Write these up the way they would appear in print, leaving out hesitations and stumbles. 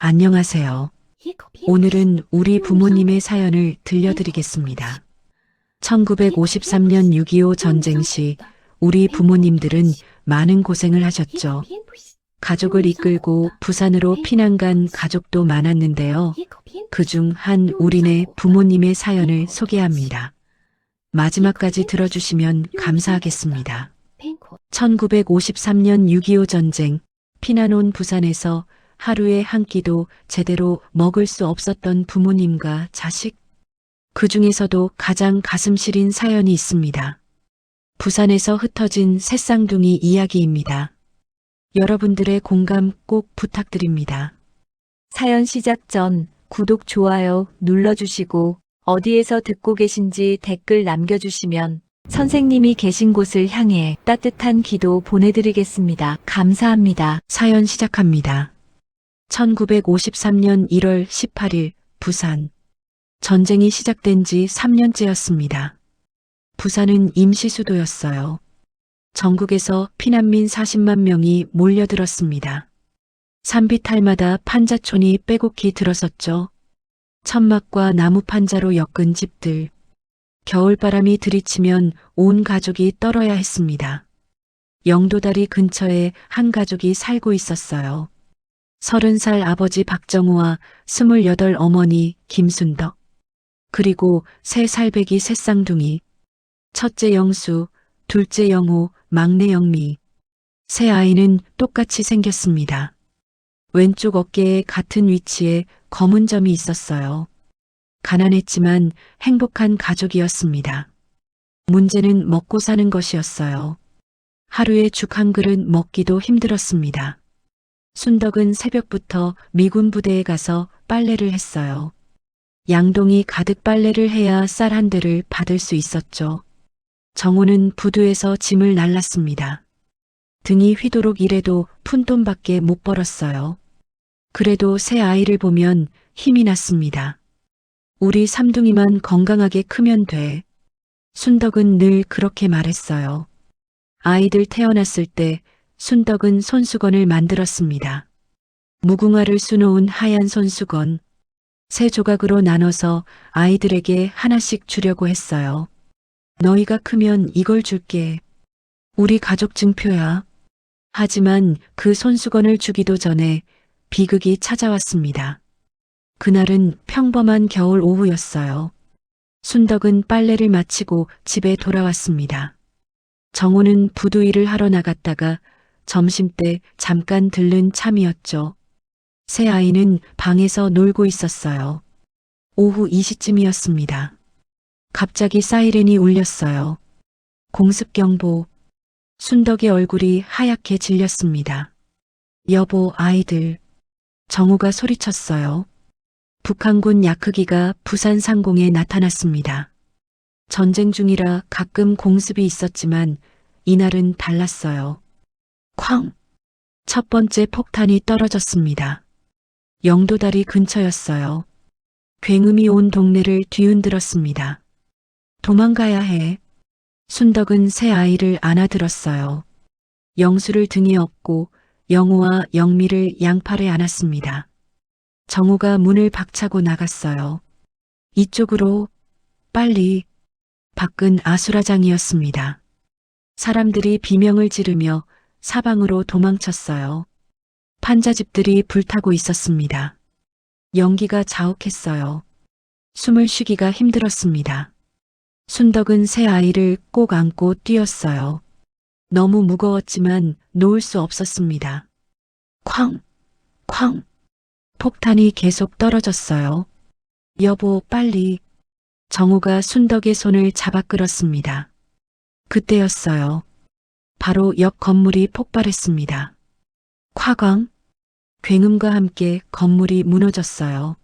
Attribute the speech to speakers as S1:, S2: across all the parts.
S1: 안녕하세요. 오늘은 우리 부모님의 사연을 들려드리겠습니다. 1953년 6.25 전쟁 시 우리 부모님들은 많은 고생을 하셨죠. 가족을 이끌고 부산으로 피난 간 가족도 많았는데요. 그중 한 우리네 부모님의 사연을 소개합니다. 마지막까지 들어주시면 감사하겠습니다. 1953년 6.25 전쟁, 피난 온 부산에서 하루에 한 끼도 제대로 먹을 수 없었던 부모님과 자식, 그 중에서도 가장 가슴 시린 사연이 있습니다. 부산에서 흩어진 새쌍둥이 이야기입니다. 여러분들의 공감 꼭 부탁드립니다.
S2: 사연 시작 전 구독, 좋아요 눌러주시고 어디에서 듣고 계신지 댓글 남겨주시면 선생님이 계신 곳을 향해 따뜻한 기도 보내드리겠습니다. 감사합니다.
S1: 사연 시작합니다. 1953년 1월 18일 부산. 전쟁이 시작된 지 3년째였습니다. 부산은 임시 수도였어요. 전국에서 피난민 40만 명이 몰려들었습니다. 산비탈마다 판자촌이 빼곡히 들어섰죠. 천막과 나무 판자로 엮은 집들. 겨울바람이 들이치면 온 가족이 떨어야 했습니다. 영도다리 근처에 한 가족이 살고 있었어요. 30살 아버지 박정우와 28 어머니 김순덕, 그리고 3살배기 새쌍둥이, 첫째 영수, 둘째 영호, 막내 영미. 세 아이는 똑같이 생겼습니다. 왼쪽 어깨에 같은 위치에 검은 점이 있었어요. 가난했지만 행복한 가족이었습니다. 문제는 먹고 사는 것이었어요. 하루에 죽 한 그릇 먹기도 힘들었습니다. 순덕은 새벽부터 미군 부대에 가서 빨래를 했어요. 양동이 가득 빨래를 해야 쌀 한 대를 받을 수 있었죠. 정호는 부두에서 짐을 날랐습니다. 등이 휘도록 일해도 푼돈밖에 못 벌었어요. 그래도 새 아이를 보면 힘이 났습니다. 우리 삼둥이만 건강하게 크면 돼. 순덕은 늘 그렇게 말했어요. 아이들 태어났을 때 순덕은 손수건을 만들었습니다. 무궁화를 수놓은 하얀 손수건. 3조각으로 나눠서 아이들에게 하나씩 주려고 했어요. 너희가 크면 이걸 줄게. 우리 가족 증표야. 하지만 그 손수건을 주기도 전에 비극이 찾아왔습니다. 그날은 평범한 겨울 오후였어요. 순덕은 빨래를 마치고 집에 돌아왔습니다. 정호는 부두 일을 하러 나갔다가 점심때 잠깐 들른 참이었죠. 새 아이는 방에서 놀고 있었어요. 오후 2시쯤이었습니다. 갑자기 사이렌이 울렸어요. 공습경보. 순덕의 얼굴이 하얗게 질렸습니다. 여보, 아이들. 정우가 소리쳤어요. 북한군 야크기가 부산 상공에 나타났습니다. 전쟁 중이라 가끔 공습이 있었지만 이날은 달랐어요. 쾅! 첫 번째 폭탄이 떨어졌습니다. 영도다리 근처였어요. 굉음이 온 동네를 뒤흔들었습니다. 도망가야 해. 순덕은 새 아이를 안아들었어요. 영수를 등에 업고 영호와 영미를 양팔에 안았습니다. 정호가 문을 박차고 나갔어요. 이쪽으로, 빨리. 밖은 아수라장이었습니다. 사람들이 비명을 지르며 사방으로 도망쳤어요. 판자집들이 불타고 있었습니다. 연기가 자욱했어요. 숨을 쉬기가 힘들었습니다. 순덕은 새 아이를 꼭 안고 뛰었어요. 너무 무거웠지만 놓을 수 없었습니다. 쾅! 쾅! 폭탄이 계속 떨어졌어요. 여보, 빨리. 정우가 순덕의 손을 잡아 끌었습니다. 그때였어요. 바로 옆 건물이 폭발했습니다. 콱광! 굉음과 함께 건물이 무너졌어요.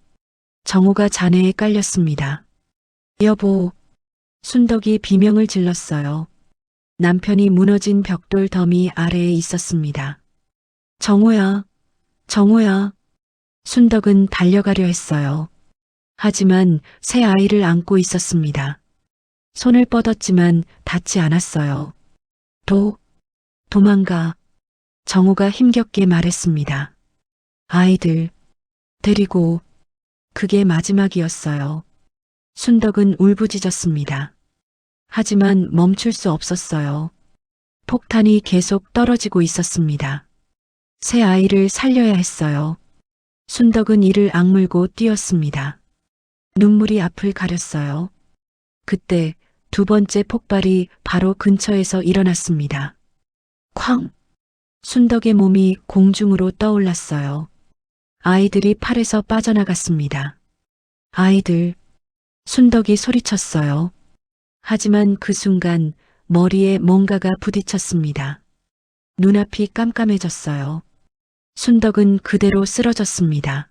S1: 정우가 잔해에 깔렸습니다. 여보! 순덕이 비명을 질렀어요. 남편이 무너진 벽돌 더미 아래에 있었습니다. 정우야! 정우야! 순덕은 달려가려 했어요. 하지만 새 아이를 안고 있었습니다. 손을 뻗었지만 닿지 않았어요. 도망가. 정우가 힘겹게 말했습니다. 아이들, 데리고 그게 마지막이었어요. 순덕은 울부짖었습니다. 하지만 멈출 수 없었어요. 폭탄이 계속 떨어지고 있었습니다. 새 아이를 살려야 했어요. 순덕은 이를 악물고 뛰었습니다. 눈물이 앞을 가렸어요. 그때 두 번째 폭발이 바로 근처에서 일어났습니다. 쾅! 순덕의 몸이 공중으로 떠올랐어요. 아이들이 팔에서 빠져나갔습니다. 아이들, 순덕이 소리쳤어요. 하지만 그 순간 머리에 뭔가가 부딪혔습니다. 눈앞이 깜깜해졌어요. 순덕은 그대로 쓰러졌습니다.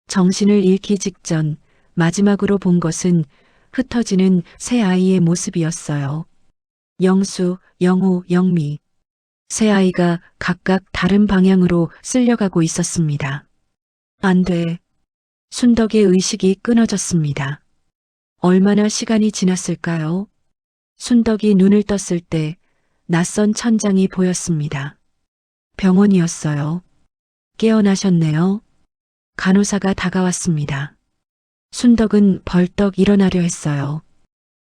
S1: 정신을 잃기 직전 마지막으로 본 것은 흩어지는 새 아이의 모습이었어요. 영수, 영호, 영미. 새 아이가 각각 다른 방향으로 쓸려가고 있었습니다. 안 돼. 순덕의 의식이 끊어졌습니다. 얼마나 시간이 지났을까요? 순덕이 눈을 떴을 때 낯선 천장이 보였습니다. 병원이었어요. 깨어나셨네요. 간호사가 다가왔습니다. 순덕은 벌떡 일어나려 했어요.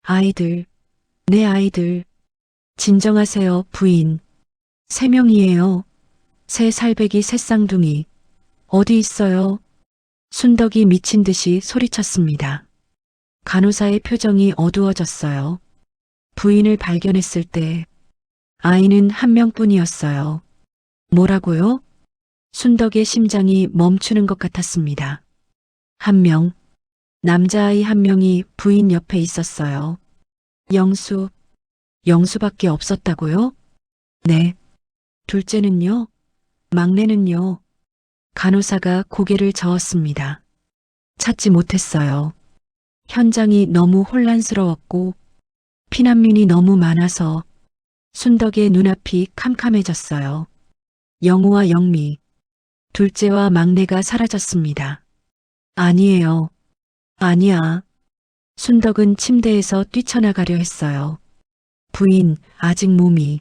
S1: 아이들, 내 아이들. 진정하세요, 부인. 3명이에요. 새 살배기 새 쌍둥이. 어디 있어요? 순덕이 미친 듯이 소리쳤습니다. 간호사의 표정이 어두워졌어요. 부인을 발견했을 때 아이는 한 명뿐이었어요. 뭐라고요? 순덕의 심장이 멈추는 것 같았습니다. 한 명, 남자아이 한 명이 부인 옆에 있었어요. 영수, 영수밖에 없었다고요? 네. 둘째는요? 막내는요? 간호사가 고개를 저었습니다. 찾지 못했어요. 현장이 너무 혼란스러웠고 피난민이 너무 많아서 순덕의 눈앞이 캄캄해졌어요. 영호와 영미, 둘째와 막내가 사라졌습니다. 아니에요. 아니야. 순덕은 침대에서 뛰쳐나가려 했어요. 부인, 아직 몸이.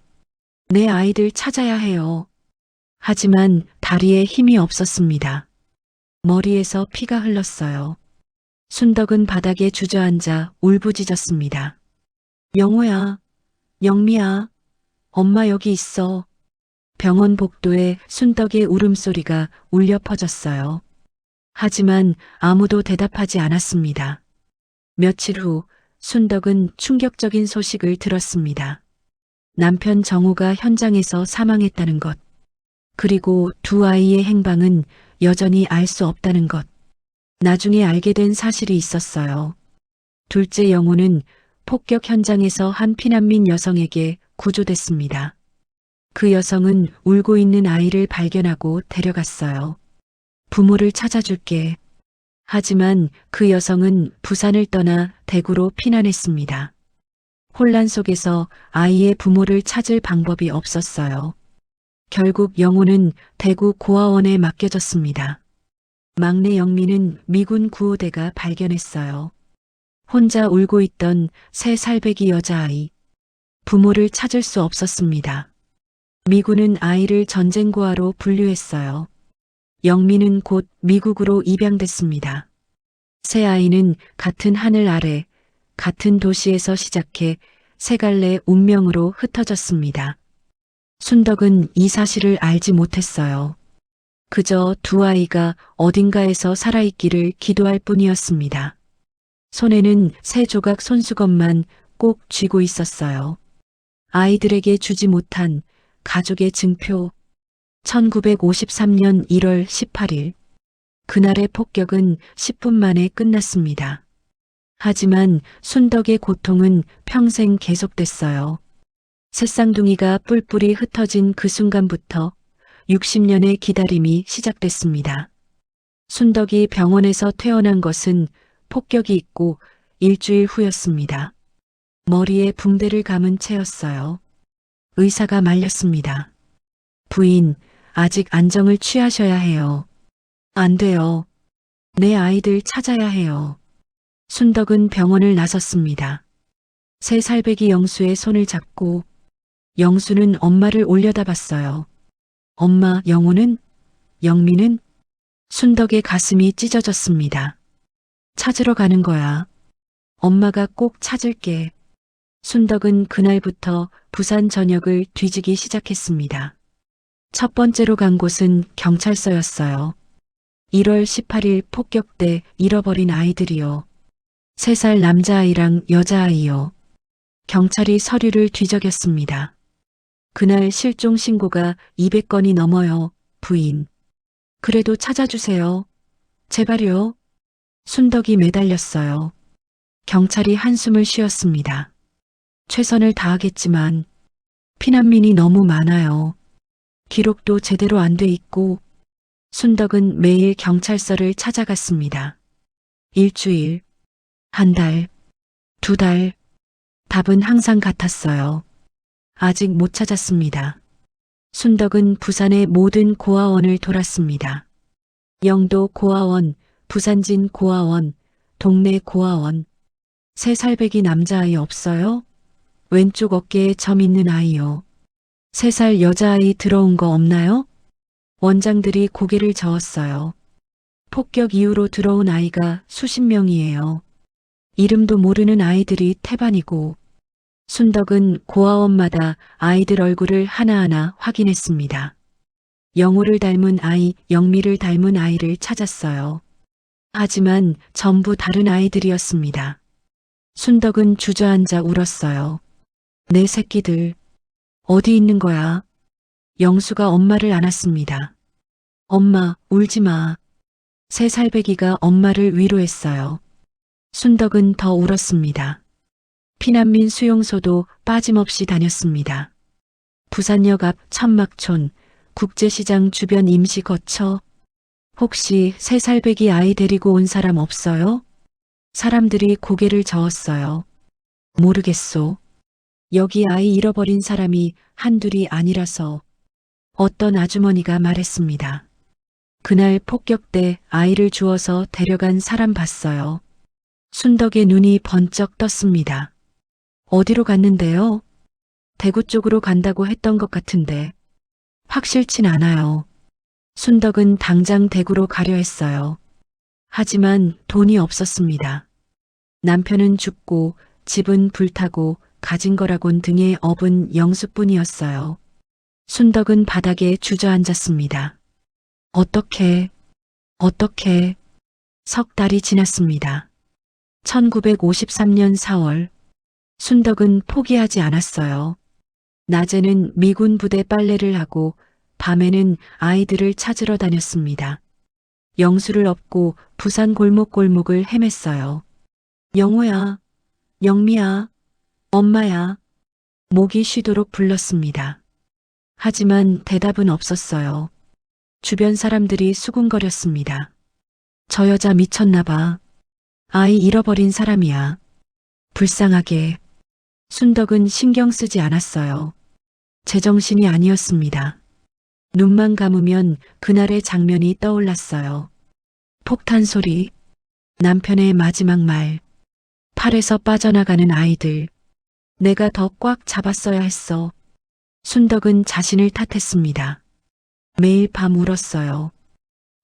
S1: 내 아이들 찾아야 해요. 하지만 다리에 힘이 없었습니다. 머리에서 피가 흘렀어요. 순덕은 바닥에 주저앉아 울부짖었습니다. 영호야, 영미야, 엄마 여기 있어. 병원 복도에 순덕의 울음소리가 울려 퍼졌어요. 하지만 아무도 대답하지 않았습니다. 며칠 후 순덕은 충격적인 소식을 들었습니다. 남편 정우가 현장에서 사망했다는 것. 그리고 두 아이의 행방은 여전히 알 수 없다는 것. 나중에 알게 된 사실이 있었어요. 둘째 영호는 폭격 현장에서 한 피난민 여성에게 구조됐습니다. 그 여성은 울고 있는 아이를 발견하고 데려갔어요. 부모를 찾아줄게. 하지만 그 여성은 부산을 떠나 대구로 피난했습니다. 혼란 속에서 아이의 부모를 찾을 방법이 없었어요. 결국 영호는 대구 고아원에 맡겨졌습니다. 막내 영미는 미군 구호대가 발견했어요. 혼자 울고 있던 새 살배기 여자아이. 부모를 찾을 수 없었습니다. 미군은 아이를 전쟁고아로 분류했어요. 영미는 곧 미국으로 입양됐습니다. 새 아이는 같은 하늘 아래, 같은 도시에서 시작해 세 갈래 운명으로 흩어졌습니다. 순덕은 이 사실을 알지 못했어요. 그저 두 아이가 어딘가에서 살아있기를 기도할 뿐이었습니다. 손에는 새 조각 손수건만 꼭 쥐고 있었어요. 아이들에게 주지 못한 가족의 증표. 1953년 1월 18일. 그날의 폭격은 10분 만에 끝났습니다. 하지만 순덕의 고통은 평생 계속됐어요. 새쌍둥이가 뿔뿔이 흩어진 그 순간부터 60년의 기다림이 시작됐습니다. 순덕이 병원에서 퇴원한 것은 폭격이 있고 일주일 후였습니다. 머리에 붕대를 감은 채였어요. 의사가 말렸습니다. 부인, 아직 안정을 취하셔야 해요. 안 돼요. 내 아이들 찾아야 해요. 순덕은 병원을 나섰습니다. 새 살배기 영수의 손을 잡고 영수는 엄마를 올려다봤어요. 엄마, 영호는? 영미는? 순덕의 가슴이 찢어졌습니다. 찾으러 가는 거야. 엄마가 꼭 찾을게. 순덕은 그날부터 부산 전역을 뒤지기 시작했습니다. 첫 번째로 간 곳은 경찰서였어요. 1월 18일 폭격돼 잃어버린 아이들이요. 3살 남자아이랑 여자아이요. 경찰이 서류를 뒤적였습니다. 그날 실종 신고가 200건이 넘어요, 부인. 그래도 찾아주세요. 제발요. 순덕이 매달렸어요. 경찰이 한숨을 쉬었습니다. 최선을 다하겠지만 피난민이 너무 많아요. 기록도 제대로 안 돼 있고 순덕은 매일 경찰서를 찾아갔습니다. 일주일, 한 달, 2달, 답은 항상 같았어요. 아직 못 찾았습니다. 순덕은 부산의 모든 고아원을 돌았습니다. 영도 고아원, 부산진 고아원, 동네 고아원. 3살배기 남자아이 없어요? 왼쪽 어깨에 점 있는 아이요. 3살 여자아이 들어온 거 없나요? 원장들이 고개를 저었어요. 폭격 이후로 들어온 아이가 수십 명이에요. 이름도 모르는 아이들이 태반이고 순덕은 고아원마다 아이들 얼굴을 하나하나 확인했습니다. 영호를 닮은 아이, 영미를 닮은 아이를 찾았어요. 하지만 전부 다른 아이들이었습니다. 순덕은 주저앉아 울었어요. 내 새끼들, 어디 있는 거야? 영수가 엄마를 안았습니다. 엄마, 울지 마. 3살배기가 엄마를 위로했어요. 순덕은 더 울었습니다. 피난민 수용소도 빠짐없이 다녔습니다. 부산역 앞 천막촌, 국제시장 주변 임시 거처. 혹시 3살배기 아이 데리고 온 사람 없어요? 사람들이 고개를 저었어요. 모르겠소. 여기 아이 잃어버린 사람이 한둘이 아니라서 어떤 아주머니가 말했습니다. 그날 폭격 때 아이를 주워서 데려간 사람 봤어요. 순덕의 눈이 번쩍 떴습니다. 어디로 갔는데요? 대구 쪽으로 간다고 했던 것 같은데 확실진 않아요. 순덕은 당장 대구로 가려 했어요. 하지만 돈이 없었습니다. 남편은 죽고 집은 불타고 가진 거라곤 등에 업은 영수뿐이었어요. 순덕은 바닥에 주저앉았습니다. 어떻게 석 달이 지났습니다. 1953년 4월 순덕은 포기하지 않았어요. 낮에는 미군 부대 빨래를 하고 밤에는 아이들을 찾으러 다녔습니다. 영수를 업고 부산 골목골목을 헤맸어요. 영호야, 영미야, 엄마야. 목이 쉬도록 불렀습니다. 하지만 대답은 없었어요. 주변 사람들이 수군거렸습니다. 저 여자 미쳤나 봐. 아이 잃어버린 사람이야. 불쌍하게. 순덕은 신경 쓰지 않았어요. 제정신이 아니었습니다. 눈만 감으면 그날의 장면이 떠올랐어요. 폭탄 소리, 남편의 마지막 말, 팔에서 빠져나가는 아이들. 내가 더 꽉 잡았어야 했어. 순덕은 자신을 탓했습니다. 매일 밤 울었어요.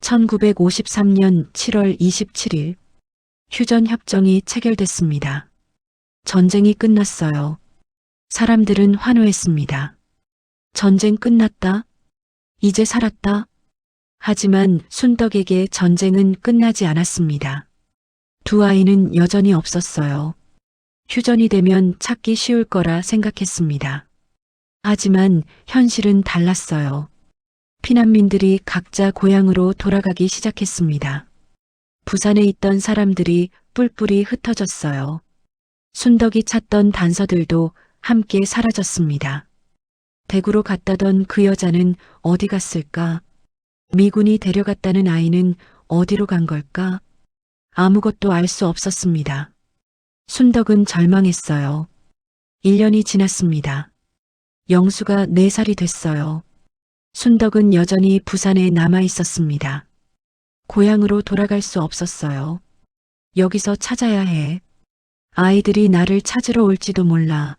S1: 1953년 7월 27일 휴전협정이 체결됐습니다. 전쟁이 끝났어요. 사람들은 환호했습니다. 전쟁 끝났다. 이제 살았다. 하지만 순덕에게 전쟁은 끝나지 않았습니다. 두 아이는 여전히 없었어요. 휴전이 되면 찾기 쉬울 거라 생각했습니다. 하지만 현실은 달랐어요. 피난민들이 각자 고향으로 돌아가기 시작했습니다. 부산에 있던 사람들이 뿔뿔이 흩어졌어요. 순덕이 찾던 단서들도 함께 사라졌습니다. 대구로 갔다던 그 여자는 어디 갔을까? 미군이 데려갔다는 아이는 어디로 간 걸까? 아무것도 알 수 없었습니다. 순덕은 절망했어요. 1년이 지났습니다. 영수가 4살이 됐어요. 순덕은 여전히 부산에 남아 있었습니다. 고향으로 돌아갈 수 없었어요. 여기서 찾아야 해. 아이들이 나를 찾으러 올지도 몰라.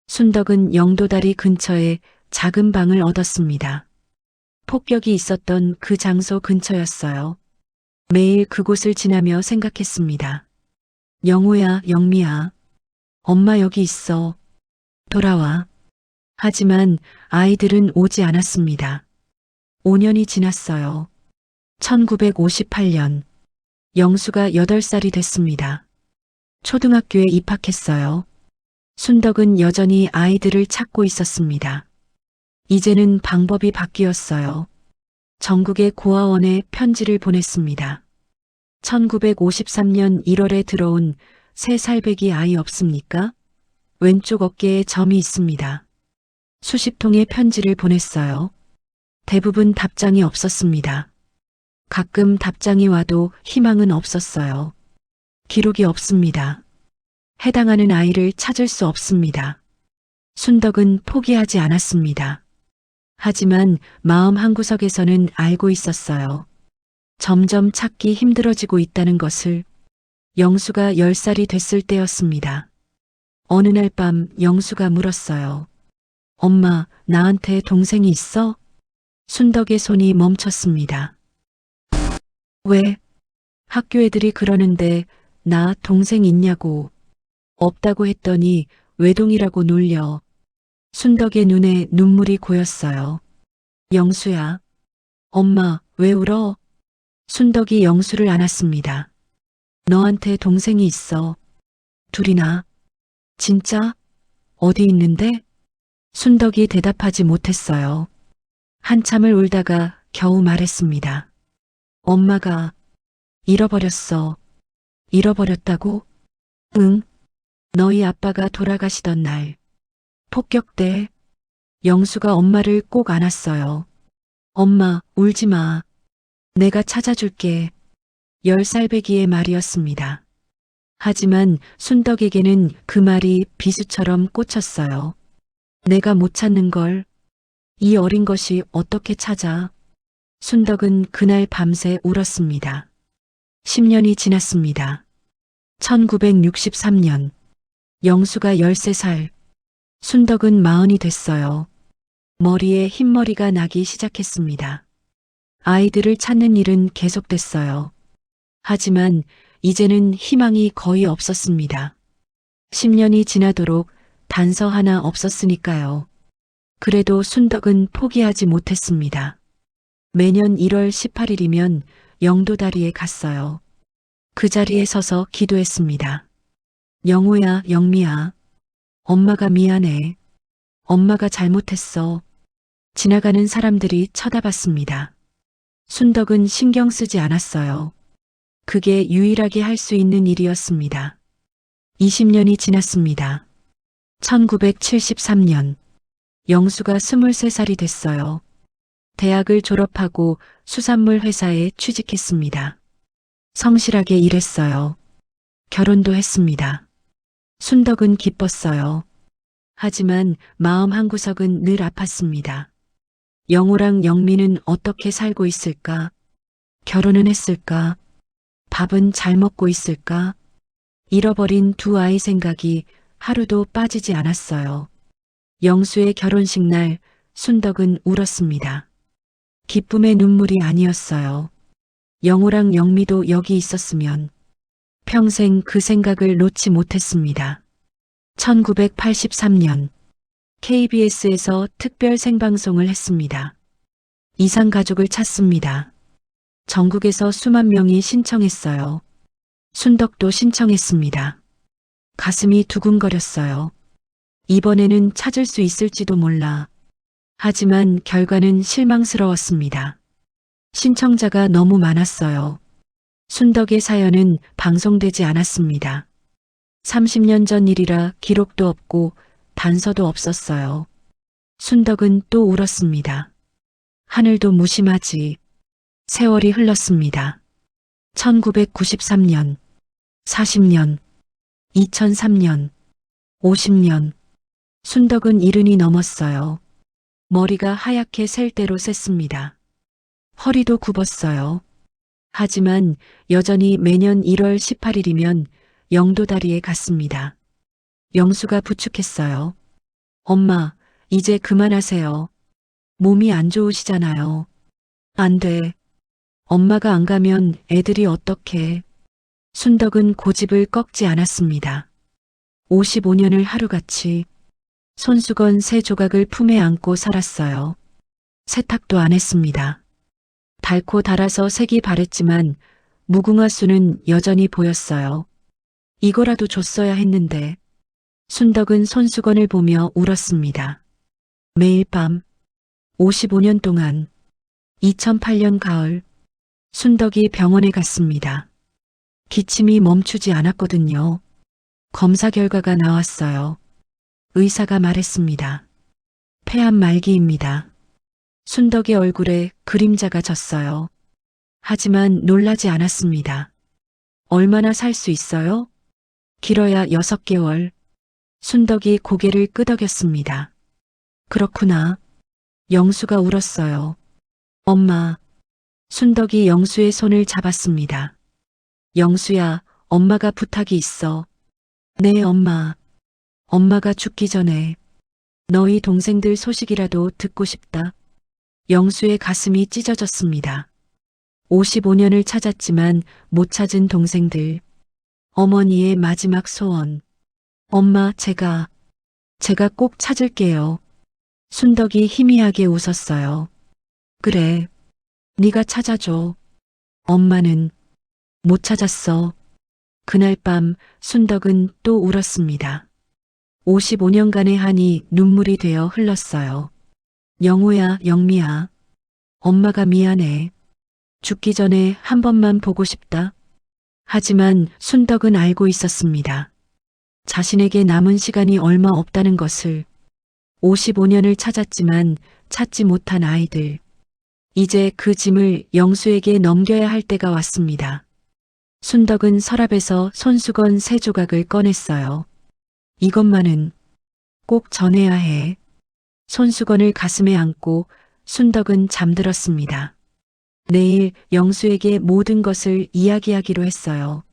S1: 순덕은 영도다리 근처에 작은 방을 얻었습니다. 폭격이 있었던 그 장소 근처였어요. 매일 그곳을 지나며 생각했습니다. 영호야, 영미야. 엄마 여기 있어. 돌아와. 하지만 아이들은 오지 않았습니다. 5년이 지났어요. 1958년. 영수가 8살이 됐습니다. 초등학교에 입학했어요. 순덕은 여전히 아이들을 찾고 있었습니다. 이제는 방법이 바뀌었어요. 전국의 고아원에 편지를 보냈습니다. 1953년 1월에 들어온 3살배기 아이 없습니까? 왼쪽 어깨에 점이 있습니다. 수십 통의 편지를 보냈어요. 대부분 답장이 없었습니다. 가끔 답장이 와도 희망은 없었어요. 기록이 없습니다. 해당하는 아이를 찾을 수 없습니다. 순덕은 포기하지 않았습니다. 하지만 마음 한구석에서는 알고 있었어요. 점점 찾기 힘들어지고 있다는 것을. 영수가 10살이 됐을 때였습니다. 어느 날 밤 영수가 물었어요. 엄마, 나한테 동생이 있어? 순덕의 손이 멈췄습니다. 왜? 학교 애들이 그러는데 나 동생 있냐고. 없다고 했더니 외동이라고 놀려. 순덕의 눈에 눈물이 고였어요. 영수야. 엄마, 왜 울어? 순덕이 영수를 안았습니다. 너한테 동생이 있어. 둘이나. 진짜? 어디 있는데? 순덕이 대답하지 못했어요. 한참을 울다가 겨우 말했습니다. 엄마가 잃어버렸어. 잃어버렸다고? 응. 너희 아빠가 돌아가시던 날. 폭격 때. 영수가 엄마를 꼭 안았어요. 엄마, 울지 마. 내가 찾아줄게. 10살배기의 말이었습니다. 하지만 순덕에게는 그 말이 비수처럼 꽂혔어요. 내가 못 찾는 걸. 이 어린 것이 어떻게 찾아? 순덕은 그날 밤새 울었습니다. 10년이 지났습니다. 1963년. 영수가 13살. 순덕은 40이 됐어요. 머리에 흰머리가 나기 시작했습니다. 아이들을 찾는 일은 계속됐어요. 하지만 이제는 희망이 거의 없었습니다. 10년이 지나도록 단서 하나 없었으니까요. 그래도 순덕은 포기하지 못했습니다. 매년 1월 18일이면 영도다리에 갔어요. 그 자리에 서서 기도했습니다. 영호야, 영미야. 엄마가 미안해. 엄마가 잘못했어. 지나가는 사람들이 쳐다봤습니다. 순덕은 신경 쓰지 않았어요. 그게 유일하게 할 수 있는 일이었습니다. 20년이 지났습니다. 1973년. 영수가 23살이 됐어요. 대학을 졸업하고 수산물 회사에 취직했습니다. 성실하게 일했어요. 결혼도 했습니다. 순덕은 기뻤어요. 하지만 마음 한구석은 늘 아팠습니다. 영호랑 영미는 어떻게 살고 있을까? 결혼은 했을까? 밥은 잘 먹고 있을까? 잃어버린 두 아이 생각이 하루도 빠지지 않았어요. 영수의 결혼식 날 순덕은 울었습니다. 기쁨의 눈물이 아니었어요. 영호랑 영미도 여기 있었으면. 평생 그 생각을 놓지 못했습니다. 1983년 KBS에서 특별 생방송을 했습니다. 이상가족을 찾습니다. 전국에서 수만 명이 신청했어요. 순덕도 신청했습니다. 가슴이 두근거렸어요. 이번에는 찾을 수 있을지도 몰라. 하지만 결과는 실망스러웠습니다. 신청자가 너무 많았어요. 순덕의 사연은 방송되지 않았습니다. 30년 전 일이라 기록도 없고 단서도 없었어요. 순덕은 또 울었습니다. 하늘도 무심하지. 세월이 흘렀습니다. 1993년, 40년, 2003년, 50년. 순덕은 70이 넘었어요. 머리가 하얗게 셀 대로 샜습니다. 허리도 굽었어요. 하지만 여전히 매년 1월 18일이면 영도다리에 갔습니다. 영수가 부축했어요. 엄마, 이제 그만하세요. 몸이 안 좋으시잖아요. 안 돼. 엄마가 안 가면 애들이 어떡해. 순덕은 고집을 꺾지 않았습니다. 55년을 하루같이 손수건 세 조각을 품에 안고 살았어요. 세탁도 안 했습니다. 닳고 닳아서 색이 바랬지만 무궁화 수는 여전히 보였어요. 이거라도 줬어야 했는데 순덕은 손수건을 보며 울었습니다. 매일 밤 55년 동안 2008년 가을 순덕이 병원에 갔습니다. 기침이 멈추지 않았거든요. 검사 결과가 나왔어요. 의사가 말했습니다. 폐암 말기입니다. 순덕의 얼굴에 그림자가 졌어요. 하지만 놀라지 않았습니다. 얼마나 살 수 있어요? 길어야 6개월. 순덕이 고개를 끄덕였습니다. 그렇구나. 영수가 울었어요. 엄마. 순덕이 영수의 손을 잡았습니다. 영수야, 엄마가 부탁이 있어. 네, 엄마. 엄마가 죽기 전에 너희 동생들 소식이라도 듣고 싶다. 영수의 가슴이 찢어졌습니다. 55년을 찾았지만 못 찾은 동생들. 어머니의 마지막 소원. 엄마, 제가 꼭 찾을게요. 순덕이 희미하게 웃었어요. 그래, 네가 찾아줘. 엄마는 못 찾았어. 그날 밤 순덕은 또 울었습니다. 55년간의 한이 눈물이 되어 흘렀어요. 영우야, 영미야. 엄마가 미안해. 죽기 전에 한 번만 보고 싶다. 하지만 순덕은 알고 있었습니다. 자신에게 남은 시간이 얼마 없다는 것을. 55년을 찾았지만 찾지 못한 아이들. 이제 그 짐을 영수에게 넘겨야 할 때가 왔습니다. 순덕은 서랍에서 손수건 3조각을 꺼냈어요. 이것만은 꼭 전해야 해. 손수건을 가슴에 안고 순덕은 잠들었습니다. 내일 영수에게 모든 것을 이야기하기로 했어요.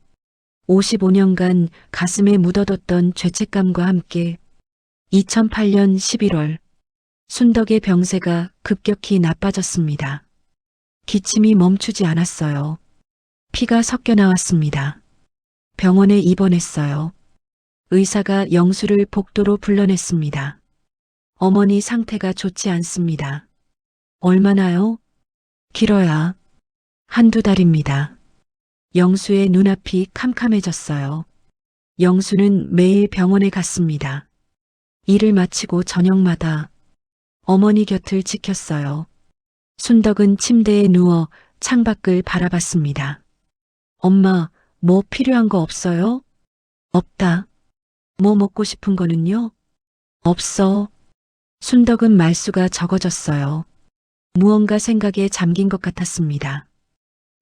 S1: 55년간 가슴에 묻어뒀던 죄책감과 함께 2008년 11월 순덕의 병세가 급격히 나빠졌습니다. 기침이 멈추지 않았어요. 피가 섞여 나왔습니다. 병원에 입원했어요. 의사가 영수를 복도로 불러냈습니다. 어머니 상태가 좋지 않습니다. 얼마나요? 길어야 한두 달입니다. 영수의 눈앞이 캄캄해졌어요. 영수는 매일 병원에 갔습니다. 일을 마치고 저녁마다 어머니 곁을 지켰어요. 순덕은 침대에 누워 창밖을 바라봤습니다. 엄마, 뭐 필요한 거 없어요? 없다. 뭐 먹고 싶은 거는요? 없어. 순덕은 말수가 적어졌어요. 무언가 생각에 잠긴 것 같았습니다.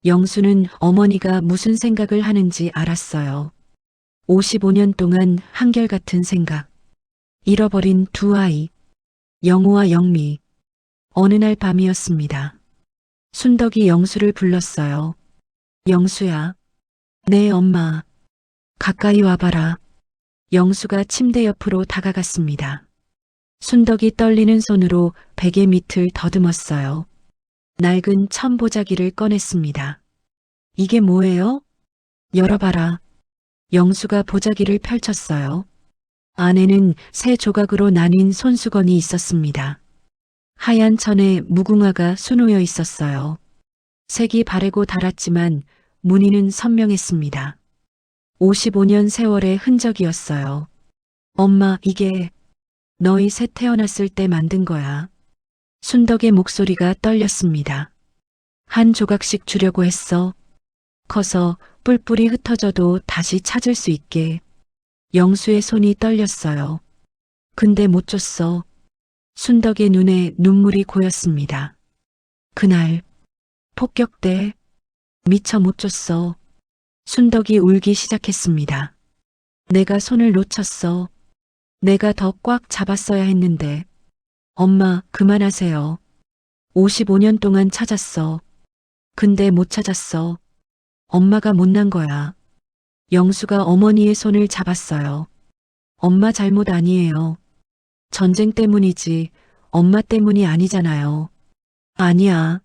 S1: 영수는 어머니가 무슨 생각을 하는지 알았어요. 55년 동안 한결같은 생각. 잃어버린 두 아이. 영우와 영미. 어느 날 밤이었습니다. 순덕이 영수를 불렀어요. 영수야. 네, 엄마. 가까이 와봐라. 영수가 침대 옆으로 다가갔습니다. 순덕이 떨리는 손으로 베개 밑을 더듬었어요. 낡은 천보자기를 꺼냈습니다. 이게 뭐예요? 열어봐라. 영수가 보자기를 펼쳤어요. 안에는 3조각으로 나뉜 손수건이 있었습니다. 하얀 천에 무궁화가 수놓여 있었어요. 색이 바래고 닳았지만 무늬는 선명했습니다. 55년 세월의 흔적이었어요. 엄마, 이게 너희 셋 태어났을 때 만든 거야. 순덕의 목소리가 떨렸습니다. 한 조각씩 주려고 했어. 커서 뿔뿔이 흩어져도 다시 찾을 수 있게. 영수의 손이 떨렸어요. 근데 못 줬어. 순덕의 눈에 눈물이 고였습니다. 그날 폭격 때 미처 못 줬어. 순덕이 울기 시작했습니다. 내가 손을 놓쳤어. 내가 더 꽉 잡았어야 했는데. 엄마, 그만하세요. 55년 동안 찾았어. 근데 못 찾았어. 엄마가 못난 거야. 영수가 어머니의 손을 잡았어요. 엄마 잘못 아니에요. 전쟁 때문이지 엄마 때문이 아니잖아요. 아니야.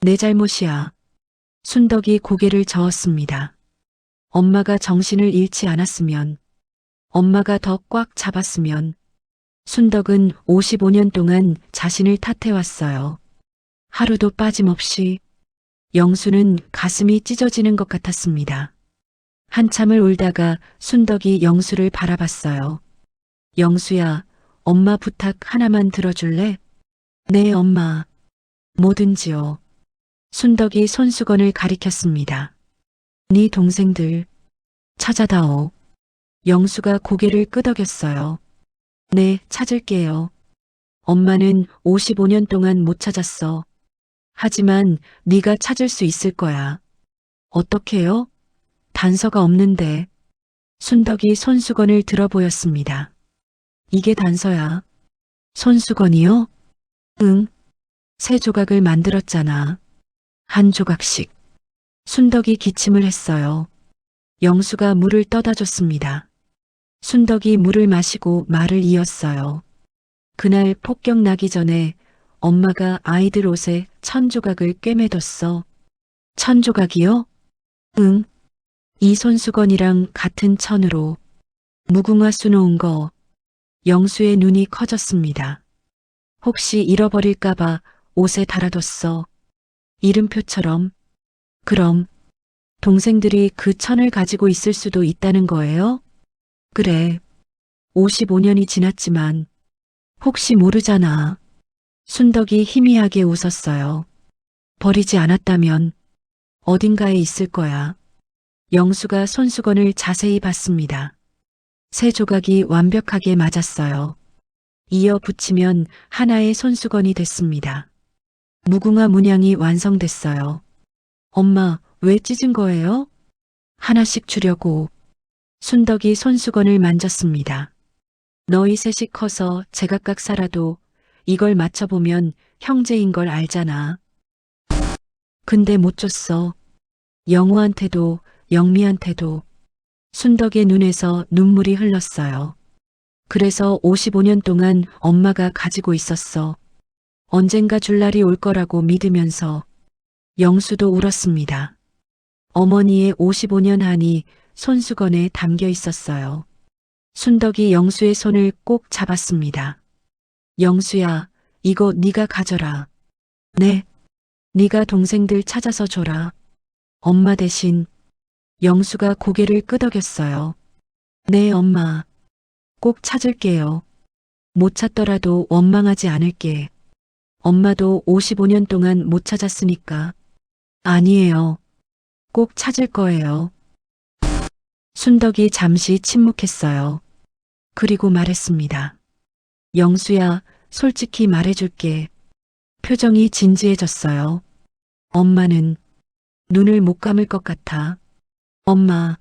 S1: 내 잘못이야. 순덕이 고개를 저었습니다. 엄마가 정신을 잃지 않았으면, 엄마가 더 꽉 잡았으면, 순덕은 55년 동안 자신을 탓해왔어요. 하루도 빠짐없이. 영수는 가슴이 찢어지는 것 같았습니다. 한참을 울다가 순덕이 영수를 바라봤어요. 영수야, 엄마 부탁 하나만 들어줄래? 네, 엄마. 뭐든지요. 순덕이 손수건을 가리켰습니다. 네 동생들 찾아다오. 영수가 고개를 끄덕였어요. 네, 찾을게요. 엄마는 55년 동안 못 찾았어. 하지만 네가 찾을 수 있을 거야. 어떻게요? 단서가 없는데. 순덕이 손수건을 들어 보였습니다. 이게 단서야. 손수건이요? 응. 세 조각을 만들었잖아. 한 조각씩. 순덕이 기침을 했어요. 영수가 물을 떠다 줬습니다. 순덕이 물을 마시고 말을 이었어요. 그날 폭격 나기 전에 엄마가 아이들 옷에 1000조각을 꿰매뒀어. 1000조각이요? 응. 이 손수건이랑 같은 천으로. 무궁화 수놓은 거. 영수의 눈이 커졌습니다. 혹시 잃어버릴까봐 옷에 달아뒀어. 이름표처럼. 그럼 동생들이 그 천을 가지고 있을 수도 있다는 거예요? 그래. 55년이 지났지만 혹시 모르잖아. 순덕이 희미하게 웃었어요. 버리지 않았다면 어딘가에 있을 거야. 영수가 손수건을 자세히 봤습니다. 세 조각이 완벽하게 맞았어요. 이어 붙이면 하나의 손수건이 됐습니다. 무궁화 문양이 완성됐어요. 엄마, 왜 찢은 거예요? 하나씩 주려고. 순덕이 손수건을 만졌습니다. 너희 셋이 커서 제각각 살아도 이걸 맞춰보면 형제인 걸 알잖아. 근데 못 줬어. 영우한테도 영미한테도. 순덕의 눈에서 눈물이 흘렀어요. 그래서 55년 동안 엄마가 가지고 있었어. 언젠가 줄 날이 올 거라고 믿으면서. 영수도 울었습니다. 어머니의 55년 한이 손수건에 담겨 있었어요. 순덕이 영수의 손을 꼭 잡았습니다. 영수야, 이거 네가 가져라. 네. 네가 동생들 찾아서 줘라. 엄마 대신. 영수가 고개를 끄덕였어요. 네, 엄마. 꼭 찾을게요. 못 찾더라도 원망하지 않을게. 엄마도 55년 동안 못 찾았으니까. 아니에요. 꼭 찾을 거예요. 순덕이 잠시 침묵했어요. 그리고 말했습니다. 영수야, 솔직히 말해줄게. 표정이 진지해졌어요. 엄마는 눈을 못 감을 것 같아. 엄마,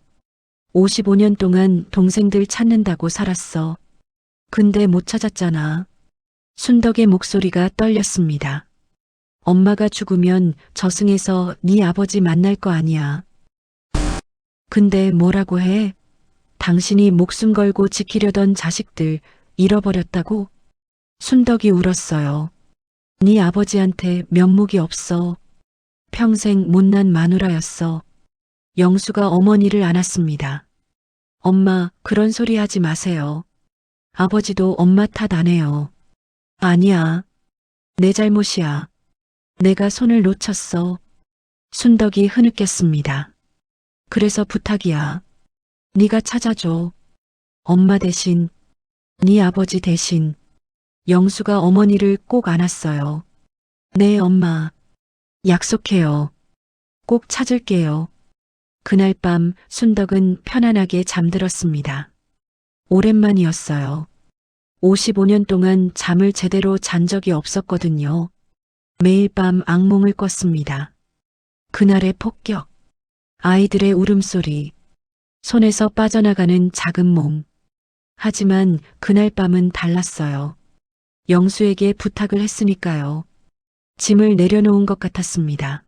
S1: 55년 동안 동생들 찾는다고 살았어. 근데 못 찾았잖아. 순덕의 목소리가 떨렸습니다. 엄마가 죽으면 저승에서 네 아버지 만날 거 아니야. 근데 뭐라고 해? 당신이 목숨 걸고 지키려던 자식들 잃어버렸다고? 순덕이 울었어요. 네 아버지한테 면목이 없어. 평생 못난 마누라였어. 영수가 어머니를 안았습니다. 엄마, 그런 소리 하지 마세요. 아버지도 엄마 탓 안 해요. 아니야. 내 잘못이야. 내가 손을 놓쳤어. 순덕이 흐느꼈습니다. 그래서 부탁이야. 네가 찾아줘. 엄마 대신, 네 아버지 대신. 영수가 어머니를 꼭 안았어요. 네, 엄마. 약속해요. 꼭 찾을게요. 그날 밤 순덕은 편안하게 잠들었습니다. 오랜만이었어요. 55년 동안 잠을 제대로 잔 적이 없었거든요. 매일 밤 악몽을 꿨습니다. 그날의 폭격, 아이들의 울음소리, 손에서 빠져나가는 작은 몸. 하지만 그날 밤은 달랐어요. 영수에게 부탁을 했으니까요. 짐을 내려놓은 것 같았습니다.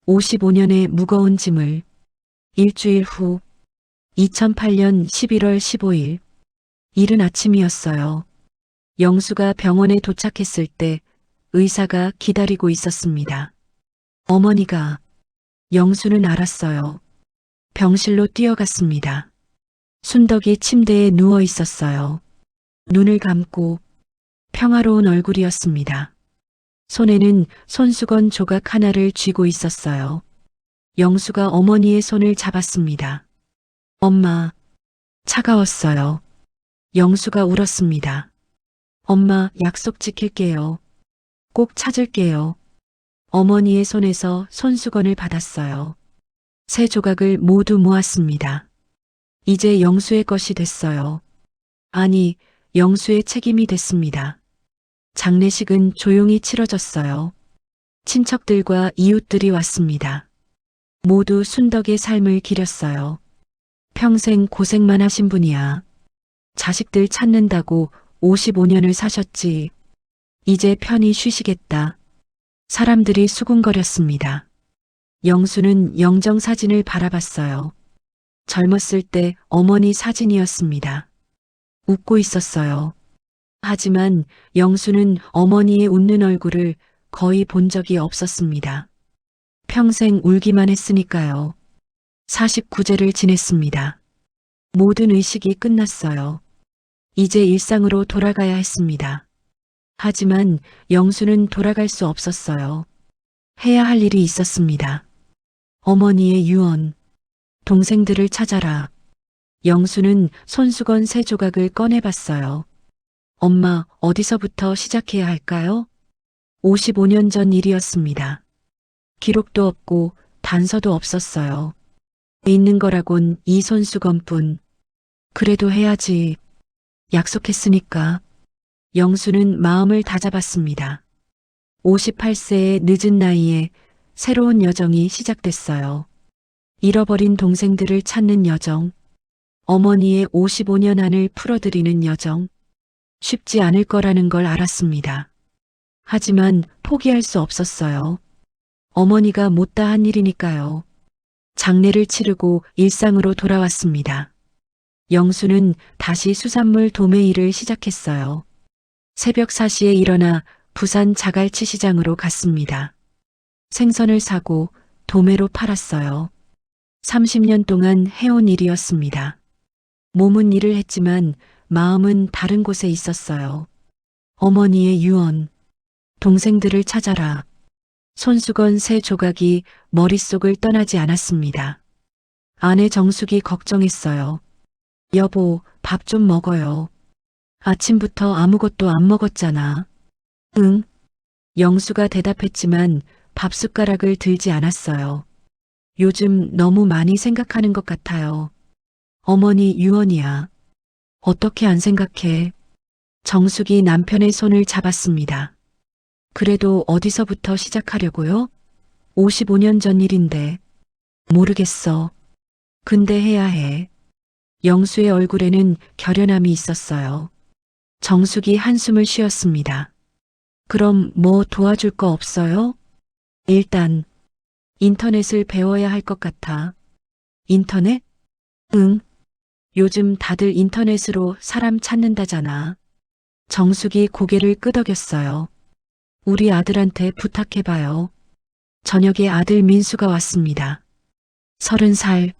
S1: 55년의 무거운 짐을. 일주일 후 2008년 11월 15일 이른 아침이었어요. 영수가 병원에 도착했을 때 의사가 기다리고 있었습니다. 어머니가. 영수는 알았어요. 병실로 뛰어갔습니다. 순덕이 침대에 누워 있었어요. 눈을 감고 평화로운 얼굴이었습니다. 손에는 손수건 조각 하나를 쥐고 있었어요. 영수가 어머니의 손을 잡았습니다. 엄마, 차가웠어요. 영수가 울었습니다. 엄마, 약속 지킬게요. 꼭 찾을게요. 어머니의 손에서 손수건을 받았어요. 세 조각을 모두 모았습니다. 이제 영수의 것이 됐어요. 아니, 영수의 책임이 됐습니다. 장례식은 조용히 치러졌어요. 친척들과 이웃들이 왔습니다. 모두 순덕의 삶을 기렸어요. 평생 고생만 하신 분이야. 자식들 찾는다고 55년을 사셨지. 이제 편히 쉬시겠다. 사람들이 수군거렸습니다. 영수는 영정 사진을 바라봤어요. 젊었을 때 어머니 사진이었습니다. 웃고 있었어요. 하지만 영수는 어머니의 웃는 얼굴을 거의 본 적이 없었습니다. 평생 울기만 했으니까요. 49제를 지냈습니다. 모든 의식이 끝났어요. 이제 일상으로 돌아가야 했습니다. 하지만 영수는 돌아갈 수 없었어요. 해야 할 일이 있었습니다. 어머니의 유언, 동생들을 찾아라. 영수는 손수건 세 조각을 꺼내봤어요. 엄마, 어디서부터 시작해야 할까요? 55년 전 일이었습니다. 기록도 없고 단서도 없었어요. 있는 거라곤 이 손수건뿐. 그래도 해야지. 약속했으니까. 영수는 마음을 다잡았습니다. 58세의 늦은 나이에 새로운 여정이 시작됐어요. 잃어버린 동생들을 찾는 여정. 어머니의 55년 안을 풀어드리는 여정. 쉽지 않을 거라는 걸 알았습니다. 하지만 포기할 수 없었어요. 어머니가 못다 한 일이니까요. 장례를 치르고 일상으로 돌아왔습니다. 영수는 다시 수산물 도매 일을 시작했어요. 새벽 4시에 일어나 부산 자갈치 시장으로 갔습니다. 생선을 사고 도매로 팔았어요. 30년 동안 해온 일이었습니다. 몸은 일을 했지만 마음은 다른 곳에 있었어요. 어머니의 유언, 동생들을 찾아라. 손수건 세 조각이 머릿속을 떠나지 않았습니다. 아내 정숙이 걱정했어요. 여보, 밥 좀 먹어요. 아침부터 아무것도 안 먹었잖아. 응. 영수가 대답했지만 밥숟가락을 들지 않았어요. 요즘 너무 많이 생각하는 것 같아요. 어머니 유언이야. 어떻게 안 생각해? 정숙이 남편의 손을 잡았습니다. 그래도 어디서부터 시작하려고요? 55년 전 일인데. 모르겠어. 근데 해야 해. 영수의 얼굴에는 결연함이 있었어요. 정숙이 한숨을 쉬었습니다. 그럼 뭐 도와줄 거 없어요? 일단 인터넷을 배워야 할 것 같아. 인터넷? 응. 요즘 다들 인터넷으로 사람 찾는다잖아. 정숙이 고개를 끄덕였어요. 우리 아들한테 부탁해봐요. 저녁에 아들 민수가 왔습니다. 30살.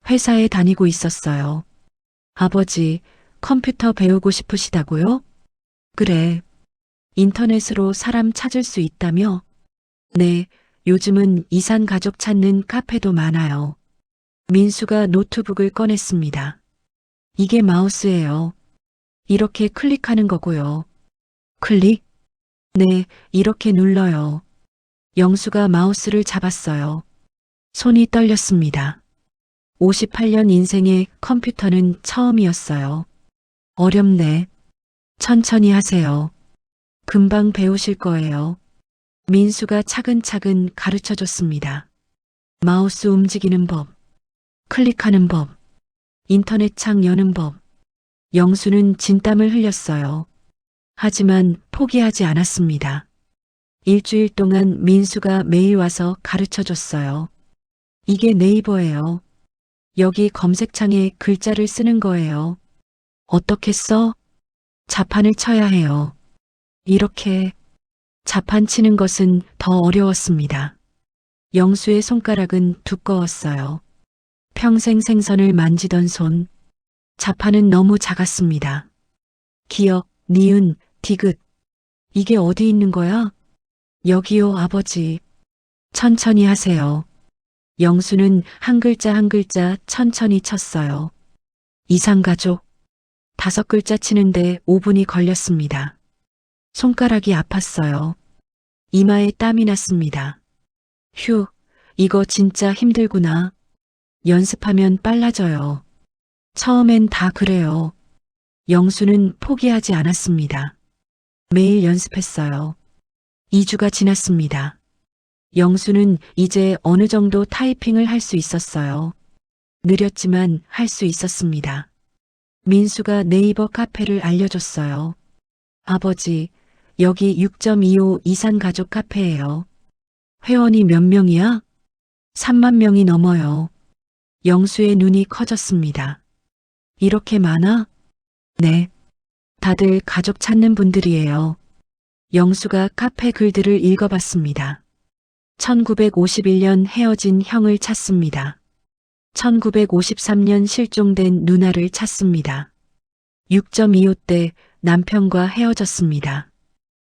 S1: 회사에 다니고 있었어요. 아버지, 컴퓨터 배우고 싶으시다고요? 그래. 인터넷으로 사람 찾을 수 있다며? 네, 요즘은 이산 가족 찾는 카페도 많아요. 민수가 노트북을 꺼냈습니다. 이게 마우스예요. 이렇게 클릭하는 거고요. 클릭? 네, 이렇게 눌러요. 영수가 마우스를 잡았어요. 손이 떨렸습니다. 58년 인생의 컴퓨터는 처음이었어요. 어렵네. 천천히 하세요. 금방 배우실 거예요. 민수가 차근차근 가르쳐 줬습니다. 마우스 움직이는 법, 클릭하는 법, 인터넷 창 여는 법. 영수는 진땀을 흘렸어요. 하지만 포기하지 않았습니다. 일주일 동안 민수가 매일 와서 가르쳐 줬어요. 이게 네이버예요. 여기 검색창에 글자를 쓰는 거예요. 어떻게 써? 자판을 쳐야 해요. 이렇게 자판 치는 것은 더 어려웠습니다. 영수의 손가락은 두꺼웠어요. 평생 생선을 만지던 손. 자판은 너무 작았습니다. 기역, 니은, 디귿. 이게 어디 있는 거야? 여기요, 아버지. 천천히 하세요. 영수는 한 글자 한 글자 천천히 쳤어요. 이상가족. 5글자 치는데 5분이 걸렸습니다. 손가락이 아팠어요. 이마에 땀이 났습니다. 휴, 이거 진짜 힘들구나. 연습하면 빨라져요. 처음엔 다 그래요. 영수는 포기하지 않았습니다. 매일 연습했어요. 2주가 지났습니다. 영수는 이제 어느 정도 타이핑을 할 수 있었어요. 느렸지만 할 수 있었습니다. 민수가 네이버 카페를 알려줬어요. 아버지, 여기 6.25 이산가족 카페예요. 회원이 몇 명이야? 3만 명이 넘어요. 영수의 눈이 커졌습니다. 이렇게 많아? 네. 다들 가족 찾는 분들이에요. 영수가 카페 글들을 읽어봤습니다. 1951년 헤어진 형을 찾습니다. 1953년 실종된 누나를 찾습니다. 6.25 때 남편과 헤어졌습니다.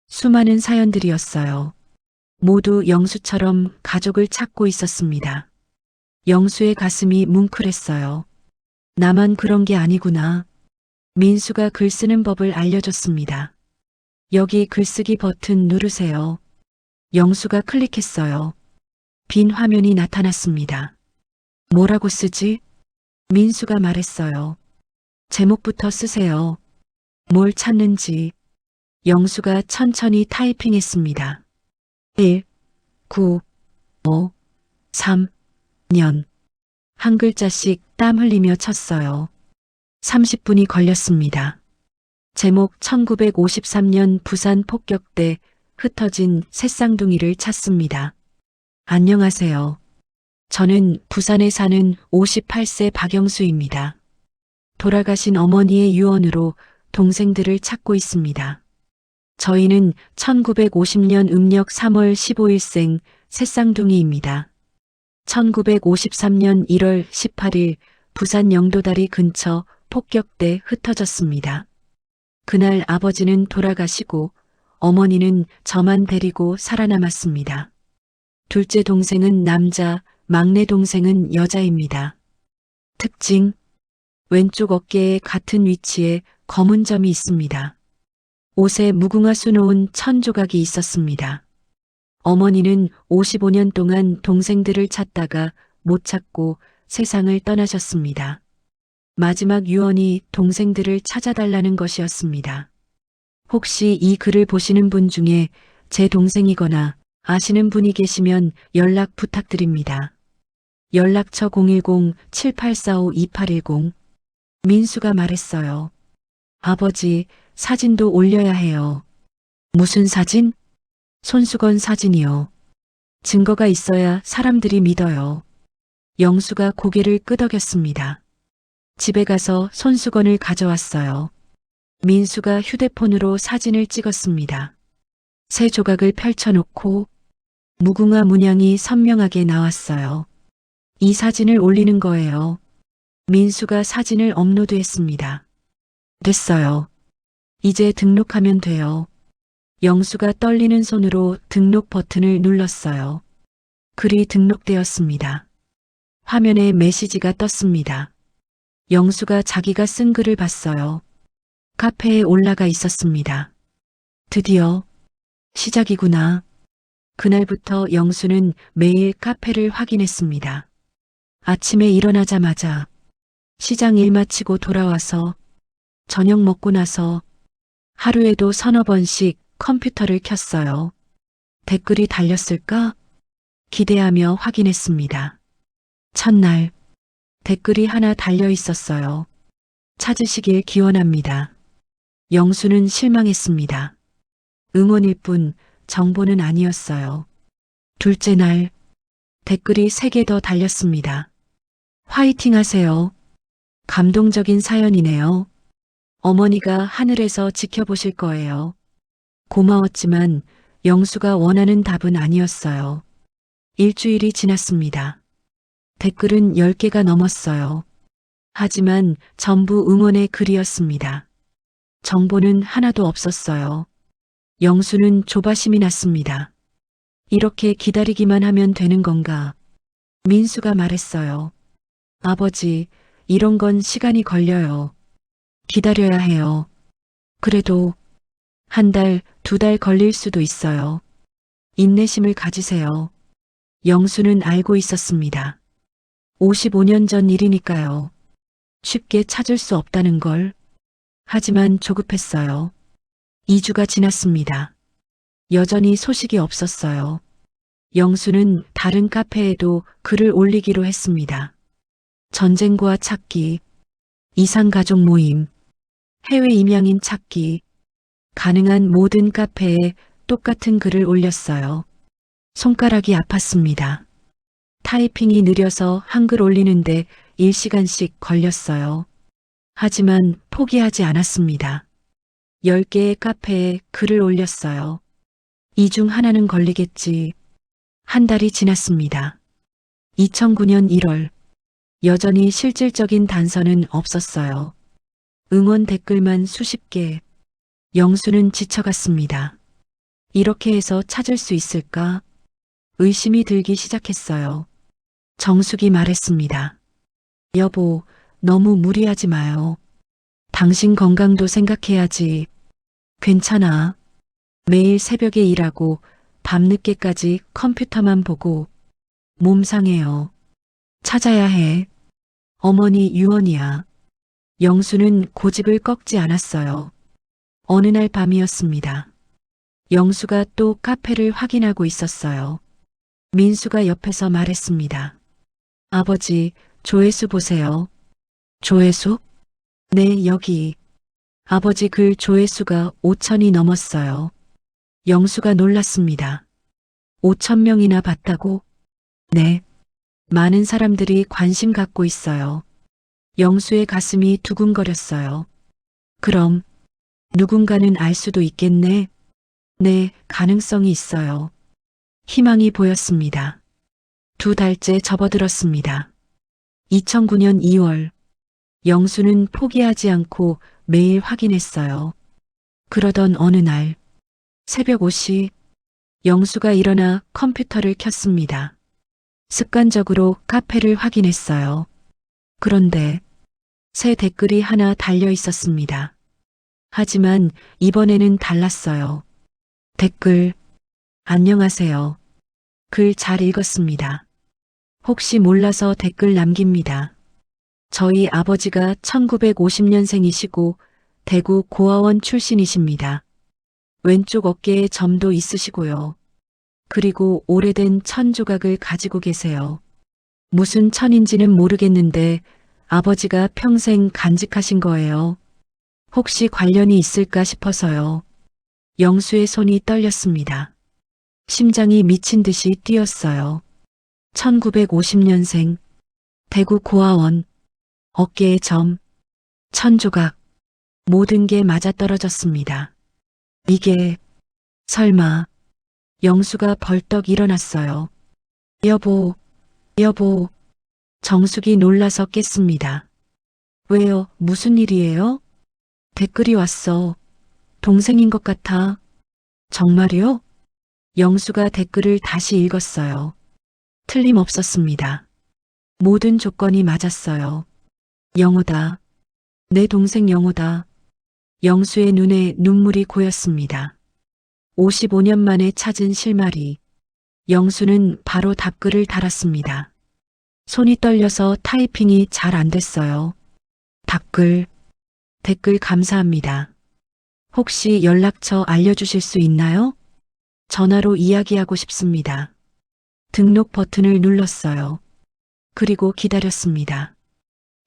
S1: 수많은 사연들이었어요. 모두 영수처럼 가족을 찾고 있었습니다. 영수의 가슴이 뭉클했어요. 나만 그런 게 아니구나. 민수가 글 쓰는 법을 알려줬습니다. 여기 글쓰기 버튼 누르세요. 영수가 클릭했어요. 빈 화면이 나타났습니다. 뭐라고 쓰지? 민수가 말했어요. 제목부터 쓰세요. 뭘 찾는지. 영수가 천천히 타이핑했습니다. 1, 9, 5, 3, 년. 한 글자씩 땀 흘리며 쳤어요. 30분이 걸렸습니다. 제목 1953년 부산 폭격때 흩어진 새쌍둥이를 찾습니다. 안녕하세요. 저는 부산에 사는 58세 박영수입니다. 돌아가신 어머니의 유언으로 동생들을 찾고 있습니다. 저희는 1950년 음력 3월 15일생 새쌍둥이입니다. 1953년 1월 18일 부산 영도다리 근처 폭격 때 흩어졌습니다. 그날 아버지는 돌아가시고 어머니는 저만 데리고 살아남았습니다. 둘째 동생은 남자, 막내 동생은 여자입니다. 특징, 왼쪽 어깨에 같은 위치에 검은 점이 있습니다. 옷에 무궁화 수놓은 천조각이 있었습니다. 어머니는 55년 동안 동생들을 찾다가 못 찾고 세상을 떠나셨습니다. 마지막 유언이 동생들을 찾아달라는 것이었습니다. 혹시 이 글을 보시는 분 중에 제 동생이거나 아시는 분이 계시면 연락 부탁드립니다. 연락처 010-7845-2810. 민수가 말했어요. 아버지, 사진도 올려야 해요. 무슨 사진? 손수건 사진이요. 증거가 있어야 사람들이 믿어요. 영수가 고개를 끄덕였습니다. 집에 가서 손수건을 가져왔어요. 민수가 휴대폰으로 사진을 찍었습니다. 새 조각을 펼쳐놓고 무궁화 문양이 선명하게 나왔어요. 이 사진을 올리는 거예요. 민수가 사진을 업로드했습니다. 됐어요. 이제 등록하면 돼요. 영수가 떨리는 손으로 등록 버튼을 눌렀어요. 글이 등록되었습니다. 화면에 메시지가 떴습니다. 영수가 자기가 쓴 글을 봤어요. 카페에 올라가 있었습니다. 드디어 시작이구나. 그날부터 영수는 매일 카페를 확인했습니다. 아침에 일어나자마자 시장 일 마치고 돌아와서 저녁 먹고 나서 하루에도 서너 번씩 컴퓨터를 켰어요. 댓글이 달렸을까? 기대하며 확인했습니다. 첫날 댓글이 하나 달려 있었어요. 찾으시길 기원합니다. 영수는 실망했습니다. 응원일 뿐 정보는 아니었어요. 둘째 날 댓글이 3개 더 달렸습니다. 화이팅 하세요. 감동적인 사연이네요. 어머니가 하늘에서 지켜보실 거예요. 고마웠지만 영수가 원하는 답은 아니었어요. 일주일이 지났습니다. 댓글은 10개가 넘었어요. 하지만 전부 응원의 글이었습니다. 정보는 하나도 없었어요. 영수는 조바심이 났습니다. 이렇게 기다리기만 하면 되는 건가? 민수가 말했어요. 아버지, 이런 건 시간이 걸려요. 기다려야 해요. 그래도 1달, 2달 걸릴 수도 있어요. 인내심을 가지세요. 영수는 알고 있었습니다. 55년 전 일이니까요. 쉽게 찾을 수 없다는 걸. 하지만 조급했어요. 2주가 지났습니다. 여전히 소식이 없었어요. 영수는 다른 카페에도 글을 올리기로 했습니다. 전쟁과 찾기, 이상가족 모임, 해외 임양인 찾기, 가능한 모든 카페에 똑같은 글을 올렸어요. 손가락이 아팠습니다. 타이핑이 느려서 한글 올리는데 1시간씩 걸렸어요. 하지만 포기하지 않았습니다. 10개의 카페에 글을 올렸어요. 이 중 하나는 걸리겠지. 1달이 지났습니다. 2009년 1월. 여전히 실질적인 단서는 없었어요. 응원 댓글만 수십 개. 영수는 지쳐갔습니다. 이렇게 해서 찾을 수 있을까? 의심이 들기 시작했어요. 정숙이 말했습니다. 여보, 너무 무리하지 마요. 당신 건강도 생각해야지. 괜찮아. 매일 새벽에 일하고 밤늦게까지 컴퓨터만 보고 몸 상해요. 찾아야 해. 어머니 유언이야. 영수는 고집을 꺾지 않았어요. 어느 날 밤이었습니다. 영수가 또 카페를 확인하고 있었어요. 민수가 옆에서 말했습니다. 아버지, 조회수 보세요. 조회수? 네, 여기. 아버지 글 조회수가 5천이 넘었어요. 영수가 놀랐습니다. 5천 명이나 봤다고? 네. 많은 사람들이 관심 갖고 있어요. 영수의 가슴이 두근거렸어요. 그럼 누군가는 알 수도 있겠네. 네, 가능성이 있어요. 희망이 보였습니다. 2달째 접어들었습니다. 2009년 2월. 영수는 포기하지 않고 매일 확인했어요. 그러던 어느 날, 새벽 5시, 영수가 일어나 컴퓨터를 켰습니다. 습관적으로 카페를 확인했어요. 그런데 새 댓글이 하나 달려 있었습니다. 하지만 이번에는 달랐어요. 댓글, 안녕하세요. 글 잘 읽었습니다. 혹시 몰라서 댓글 남깁니다. 저희 아버지가 1950년생이시고 대구 고아원 출신이십니다. 왼쪽 어깨에 점도 있으시고요. 그리고 오래된 천 조각을 가지고 계세요. 무슨 천인지는 모르겠는데 아버지가 평생 간직하신 거예요. 혹시 관련이 있을까 싶어서요. 영수의 손이 떨렸습니다. 심장이 미친 듯이 뛰었어요. 1950년생, 대구 고아원, 어깨에 점, 천 조각, 모든 게 맞아떨어졌습니다. 이게 설마. 영수가 벌떡 일어났어요. 여보, 여보. 정숙이 놀라서 깼습니다. 왜요? 무슨 일이에요? 댓글이 왔어. 동생인 것 같아. 정말이요? 영수가 댓글을 다시 읽었어요. 틀림없었습니다. 모든 조건이 맞았어요. 영호다. 내 동생 영호다. 영수의 눈에 눈물이 고였습니다. 55년 만에 찾은 실마리. 영수는 바로 답글을 달았습니다. 손이 떨려서 타이핑이 잘 안 됐어요. 답글. 댓글 감사합니다. 혹시 연락처 알려주실 수 있나요? 전화로 이야기하고 싶습니다. 등록 버튼을 눌렀어요. 그리고 기다렸습니다.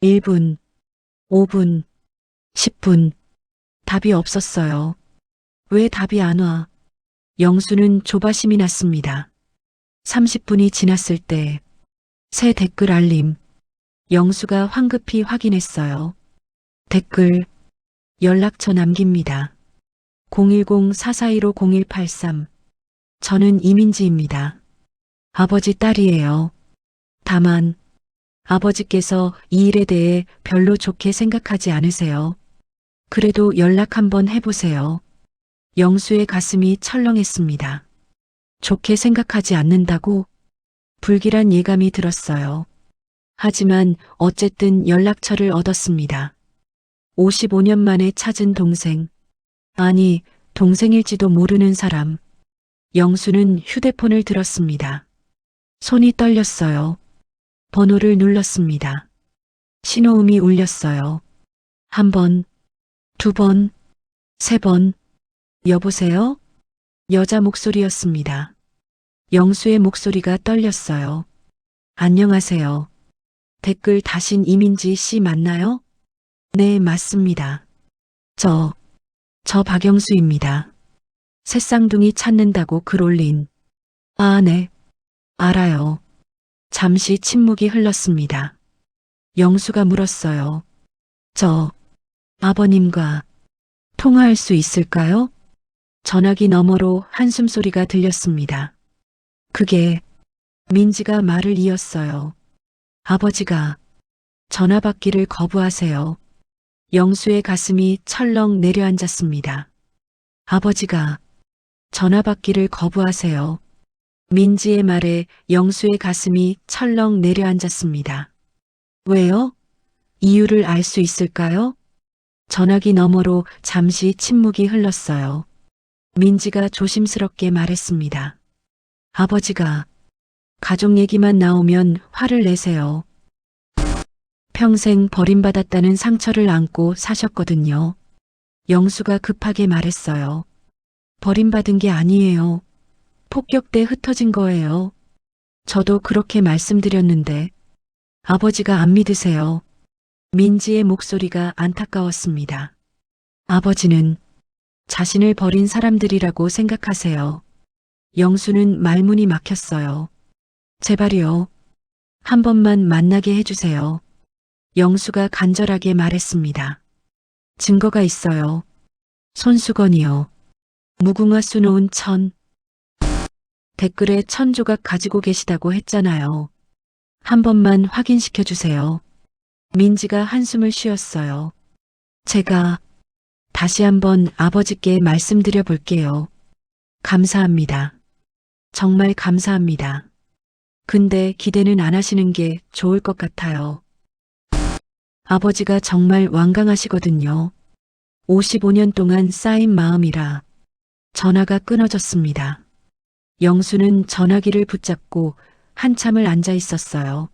S1: 1분, 5분, 10분. 답이 없었어요. 왜 답이 안 와? 영수는 조바심이 났습니다. 30분이 지났을 때 새 댓글 알림. 영수가 황급히 확인했어요. 댓글. 연락처 남깁니다. 010-441-0183. 저는 이민지입니다. 아버지 딸이에요. 다만 아버지께서 이 일에 대해 별로 좋게 생각하지 않으세요. 그래도 연락 한번 해보세요. 영수의 가슴이 철렁했습니다. 좋게 생각하지 않는다고? 불길한 예감이 들었어요. 하지만 어쨌든 연락처를 얻었습니다. 55년 만에 찾은 동생. 아니, 동생일지도 모르는 사람. 영수는 휴대폰을 들었습니다. 손이 떨렸어요. 번호를 눌렀습니다. 신호음이 울렸어요. 한 번, 두 번, 세 번. 여보세요? 여자 목소리였습니다. 영수의 목소리가 떨렸어요. 안녕하세요. 댓글 다신 이민지 씨 맞나요? 네, 맞습니다. 저 박영수입니다. 새쌍둥이 찾는다고 글 올린. 아, 네. 알아요. 잠시 침묵이 흘렀습니다. 영수가 물었어요. 저 아버님과 통화할 수 있을까요? 전화기 너머로 한숨소리가 들렸습니다. 그게 민지가 말을 이었어요. 아버지가 전화 받기를 거부하세요. 영수의 가슴이 철렁 내려앉았습니다. 아버지가 전화 받기를 거부하세요. 민지의 말에 영수의 가슴이 철렁 내려앉았습니다. 왜요? 이유를 알 수 있을까요? 전화기 너머로 잠시 침묵이 흘렀어요. 민지가 조심스럽게 말했습니다. 아버지가 가족 얘기만 나오면 화를 내세요. 평생 버림받았다는 상처를 안고 사셨거든요. 영수가 급하게 말했어요. 버림받은 게 아니에요. 폭격 때 흩어진 거예요. 저도 그렇게 말씀드렸는데 아버지가 안 믿으세요. 민지의 목소리가 안타까웠습니다. 아버지는 자신을 버린 사람들이라고 생각하세요. 영수는 말문이 막혔어요. 제발요. 한 번만 만나게 해주세요. 영수가 간절하게 말했습니다. 증거가 있어요. 손수건이요. 무궁화 수놓은 천. 댓글에 1000조각 가지고 계시다고 했잖아요. 한 번만 확인시켜 주세요. 민지가 한숨을 쉬었어요. 제가 다시 한번 아버지께 말씀드려 볼게요. 감사합니다. 정말 감사합니다. 근데 기대는 안 하시는 게 좋을 것 같아요. 아버지가 정말 완강하시거든요. 55년 동안 쌓인 마음이라 전화가 끊어졌습니다. 영수는 전화기를 붙잡고 한참을 앉아 있었어요.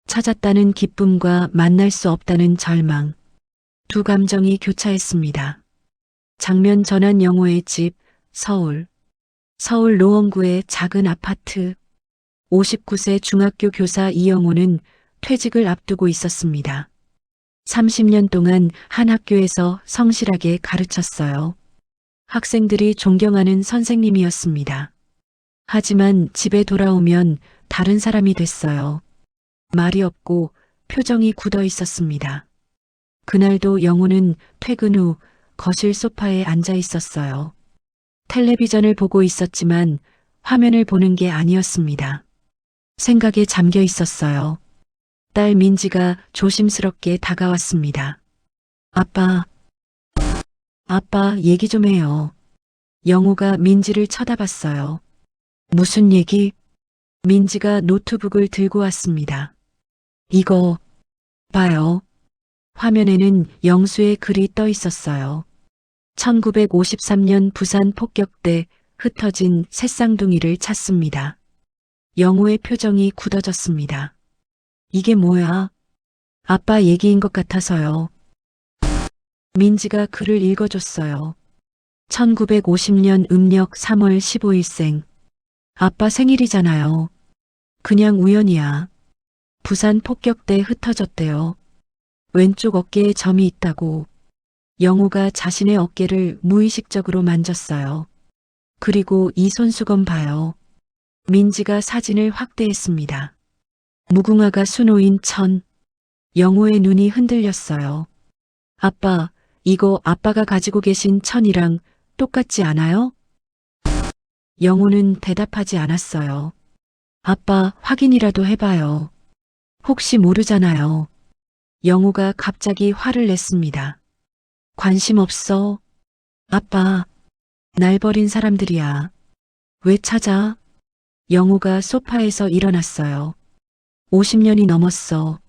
S1: 찾았다는 기쁨과 만날 수 없다는 절망. 두 감정이 교차했습니다. 장면 전환 영호의 집, 서울. 서울 노원구의 작은 아파트. 59세 중학교 교사 이영호는 퇴직을 앞두고 있었습니다. 30년 동안 한 학교에서 성실하게 가르쳤어요. 학생들이 존경하는 선생님이었습니다. 하지만 집에 돌아오면 다른 사람이 됐어요. 말이 없고 표정이 굳어 있었습니다. 그날도 영호는 퇴근 후 거실 소파에 앉아 있었어요. 텔레비전을 보고 있었지만 화면을 보는 게 아니었습니다. 생각에 잠겨 있었어요. 딸 민지가 조심스럽게 다가왔습니다. 아빠 얘기 좀 해요. 영호가 민지를 쳐다봤어요. 무슨 얘기? 민지가 노트북을 들고 왔습니다. 이거 봐요. 화면에는 영수의 글이 떠 있었어요. 1953년 부산 폭격 때 흩어진 새쌍둥이를 찾습니다. 영호의 표정이 굳어졌습니다. 이게 뭐야? 아빠 얘기인 것 같아서요. 민지가 글을 읽어줬어요. 1950년 음력 3월 15일생. 아빠 생일이잖아요. 그냥 우연이야. 부산 폭격 때 흩어졌대요. 왼쪽 어깨에 점이 있다고. 영호가 자신의 어깨를 무의식적으로 만졌어요. 그리고 이 손수건 봐요. 민지가 사진을 확대했습니다. 무궁화가 수놓인 천. 영호의 눈이 흔들렸어요. 아빠, 이거 아빠가 가지고 계신 천이랑 똑같지 않아요? 영호는 대답하지 않았어요. 아빠, 확인이라도 해봐요. 혹시 모르잖아요. 영우가 갑자기 화를 냈습니다. 관심 없어. 아빠, 날 버린 사람들이야. 왜 찾아? 영우가 소파에서 일어났어요. 50년이 넘었어.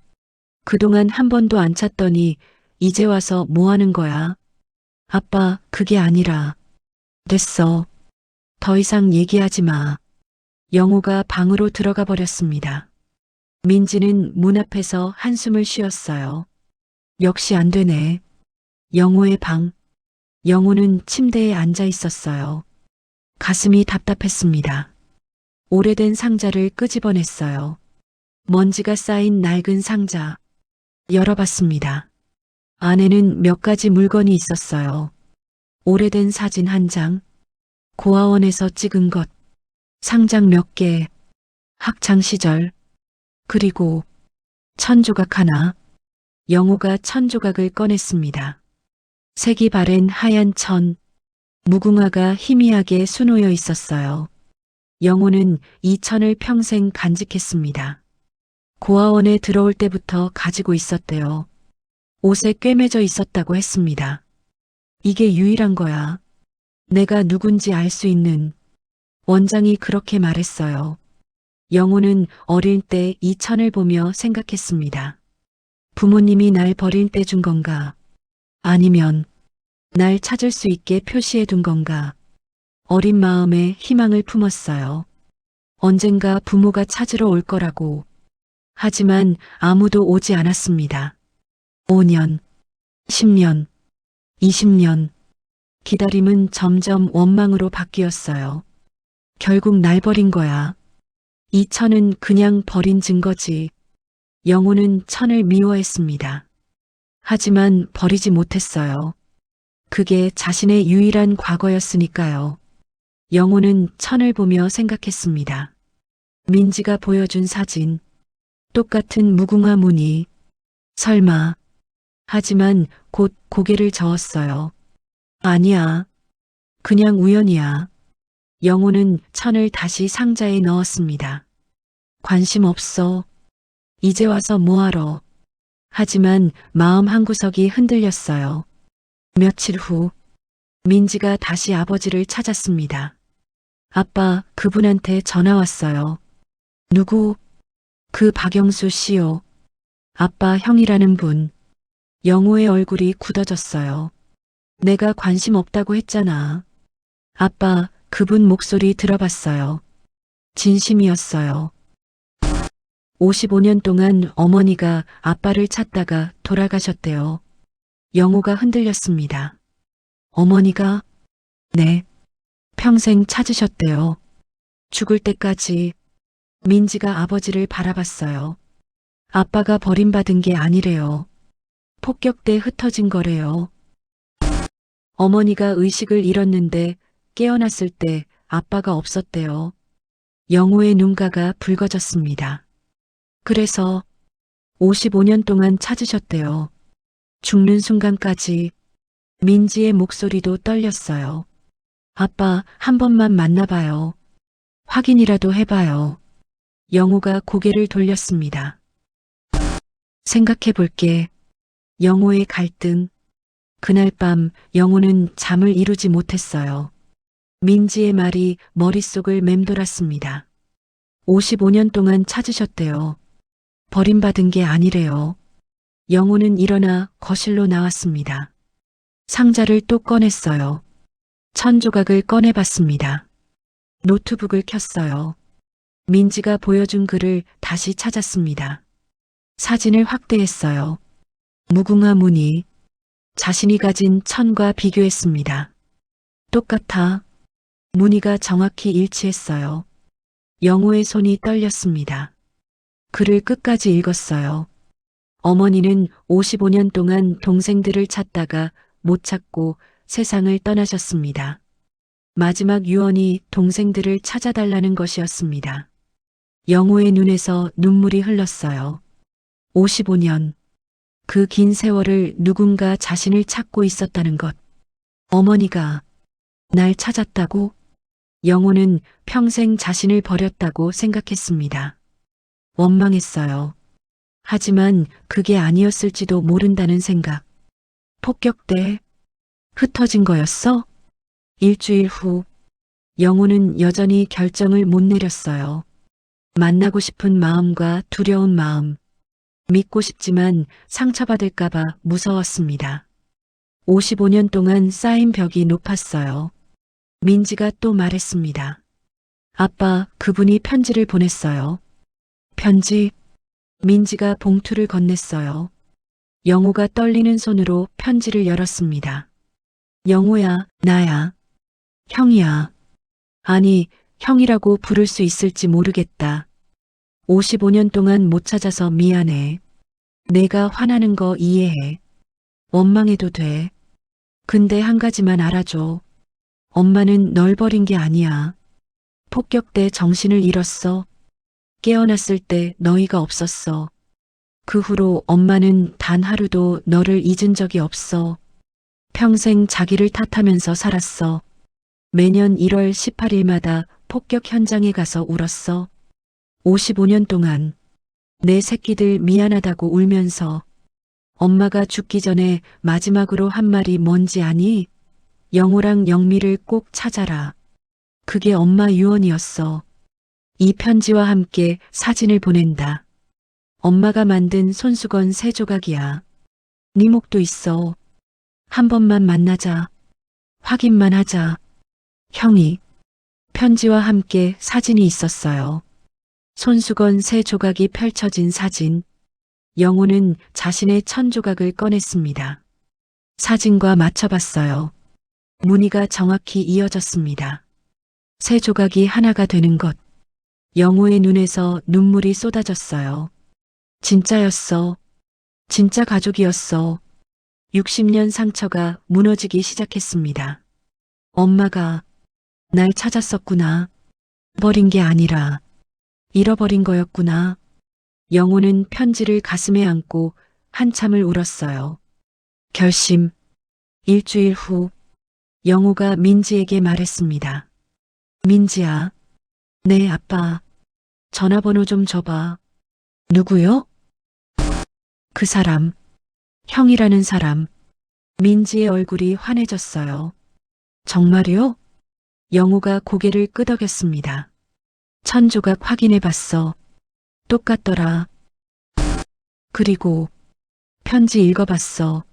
S1: 그동안 한 번도 안 찾더니 이제 와서 뭐 하는 거야? 아빠, 그게 아니라. 됐어. 더 이상 얘기하지 마. 영우가 방으로 들어가 버렸습니다. 민지는 문 앞에서 한숨을 쉬었어요. 역시 안 되네. 영우의 방. 영우는 침대에 앉아 있었어요. 가슴이 답답했습니다. 오래된 상자를 끄집어냈어요. 먼지가 쌓인 낡은 상자. 열어봤습니다. 안에는 몇 가지 물건이 있었어요. 오래된 사진 한 장, 고아원에서 찍은 것, 상장 몇 개, 학창 시절, 그리고 천조각 하나. 영우가 천조각을 꺼냈습니다. 색이 바랜 하얀 천, 무궁화가 희미하게 수놓여 있었어요. 영우는 이 천을 평생 간직했습니다. 고아원에 들어올 때부터 가지고 있었대요. 옷에 꿰매져 있었다고 했습니다. 이게 유일한 거야. 내가 누군지 알 수 있는. 원장이 그렇게 말했어요. 영우는 어릴 때 이 천을 보며 생각했습니다. 부모님이 날 버릴 때 준 건가? 아니면 날 찾을 수 있게 표시해 둔 건가? 어린 마음에 희망을 품었어요. 언젠가 부모가 찾으러 올 거라고. 하지만 아무도 오지 않았습니다. 5년, 10년, 20년. 기다림은 점점 원망으로 바뀌었어요. 결국 날 버린 거야. 이 천은 그냥 버린 증거지. 영우는 천을 미워했습니다. 하지만 버리지 못했어요. 그게 자신의 유일한 과거였으니까요. 영우는 천을 보며 생각했습니다. 민지가 보여준 사진, 똑같은 무궁화 무늬. 설마. 하지만 곧 고개를 저었어요. 아니야. 그냥 우연이야. 영우는 천을 다시 상자에 넣었습니다. 관심 없어. 이제 와서 뭐하러. 하지만 마음 한구석이 흔들렸어요. 며칠 후, 민지가 다시 아버지를 찾았습니다. 아빠, 그분한테 전화 왔어요. 누구? 그 박영수 씨요. 아빠, 형이라는 분. 영우의 얼굴이 굳어졌어요. 내가 관심 없다고 했잖아. 아빠, 그분 목소리 들어봤어요. 진심이었어요. 55년 동안 어머니가 아빠를 찾다가 돌아가셨대요. 영우가 흔들렸습니다. 어머니가? 네. 평생 찾으셨대요. 죽을 때까지. 민지가 아버지를 바라봤어요. 아빠가 버림받은 게 아니래요. 폭격돼 흩어진 거래요. 어머니가 의식을 잃었는데 깨어났을 때 아빠가 없었대요. 영우의 눈가가 붉어졌습니다. 그래서 55년 동안 찾으셨대요. 죽는 순간까지. 민지의 목소리도 떨렸어요. 아빠, 한 번만 만나봐요. 확인이라도 해봐요. 영우가 고개를 돌렸습니다. 생각해볼게. 영우의 갈등. 그날 밤 영우는 잠을 이루지 못했어요. 민지의 말이 머릿속을 맴돌았습니다. 55년 동안 찾으셨대요. 버림받은 게 아니래요. 영우는 일어나 거실로 나왔습니다. 상자를 또 꺼냈어요. 천조각을 꺼내봤습니다. 노트북을 켰어요. 민지가 보여준 글을 다시 찾았습니다. 사진을 확대했어요. 무궁화 무늬. 자신이 가진 천과 비교했습니다. 똑같아. 무늬가 정확히 일치했어요. 영우의 손이 떨렸습니다. 글을 끝까지 읽었어요. 어머니는 55년 동안 동생들을 찾다가 못 찾고 세상을 떠나셨습니다. 마지막 유언이 동생들을 찾아달라는 것이었습니다. 영우의 눈에서 눈물이 흘렀어요. 55년. 그 긴 세월을 누군가 자신을 찾고 있었다는 것. 어머니가 날 찾았다고? 영호는 평생 자신을 버렸다고 생각했습니다. 원망했어요. 하지만 그게 아니었을지도 모른다는 생각. 폭격 때 흩어진 거였어? 일주일 후 영호는 여전히 결정을 못 내렸어요. 만나고 싶은 마음과 두려운 마음. 믿고 싶지만 상처받을까봐 무서웠습니다. 55년 동안 쌓인 벽이 높았어요. 민지가 또 말했습니다. 아빠, 그분이 편지를 보냈어요. 편지? 민지가 봉투를 건넸어요. 영호가 떨리는 손으로 편지를 열었습니다. 영호야, 나야. 형이야. 아니, 형이라고 부를 수 있을지 모르겠다. 55년 동안 못 찾아서 미안해. 내가 화나는 거 이해해. 원망해도 돼. 근데 한 가지만 알아줘. 엄마는 널 버린 게 아니야. 폭격 때 정신을 잃었어. 깨어났을 때 너희가 없었어. 그 후로 엄마는 단 하루도 너를 잊은 적이 없어. 평생 자기를 탓하면서 살았어. 매년 1월 18일마다 폭격 현장에 가서 울었어. 55년 동안 내 새끼들 미안하다고 울면서. 엄마가 죽기 전에 마지막으로 한 말이 뭔지 아니? 영호랑 영미를 꼭 찾아라. 그게 엄마 유언이었어. 이 편지와 함께 사진을 보낸다. 엄마가 만든 손수건 3조각이야. 네 목도 있어. 한 번만 만나자. 확인만 하자. 형이. 편지와 함께 사진이 있었어요. 손수건 3조각이 펼쳐진 사진. 영호는 자신의 1000조각을 꺼냈습니다. 사진과 맞춰봤어요. 무늬가 정확히 이어졌습니다. 3조각이 하나가 되는 것. 영호의 눈에서 눈물이 쏟아졌어요. 진짜였어. 진짜 가족이었어. 60년 상처가 무너지기 시작했습니다. 엄마가 날 찾았었구나. 버린 게 아니라 잃어버린 거였구나. 영호는 편지를 가슴에 안고 한참을 울었어요. 결심. 일주일 후 영호가 민지에게 말했습니다. 민지야. 네, 아빠. 전화번호 좀 줘봐. 누구요? 그 사람. 형이라는 사람. 민지의 얼굴이 환해졌어요. 정말요? 영호가 고개를 끄덕였습니다. 1000조각 확인해봤어. 똑같더라. 그리고 편지 읽어봤어.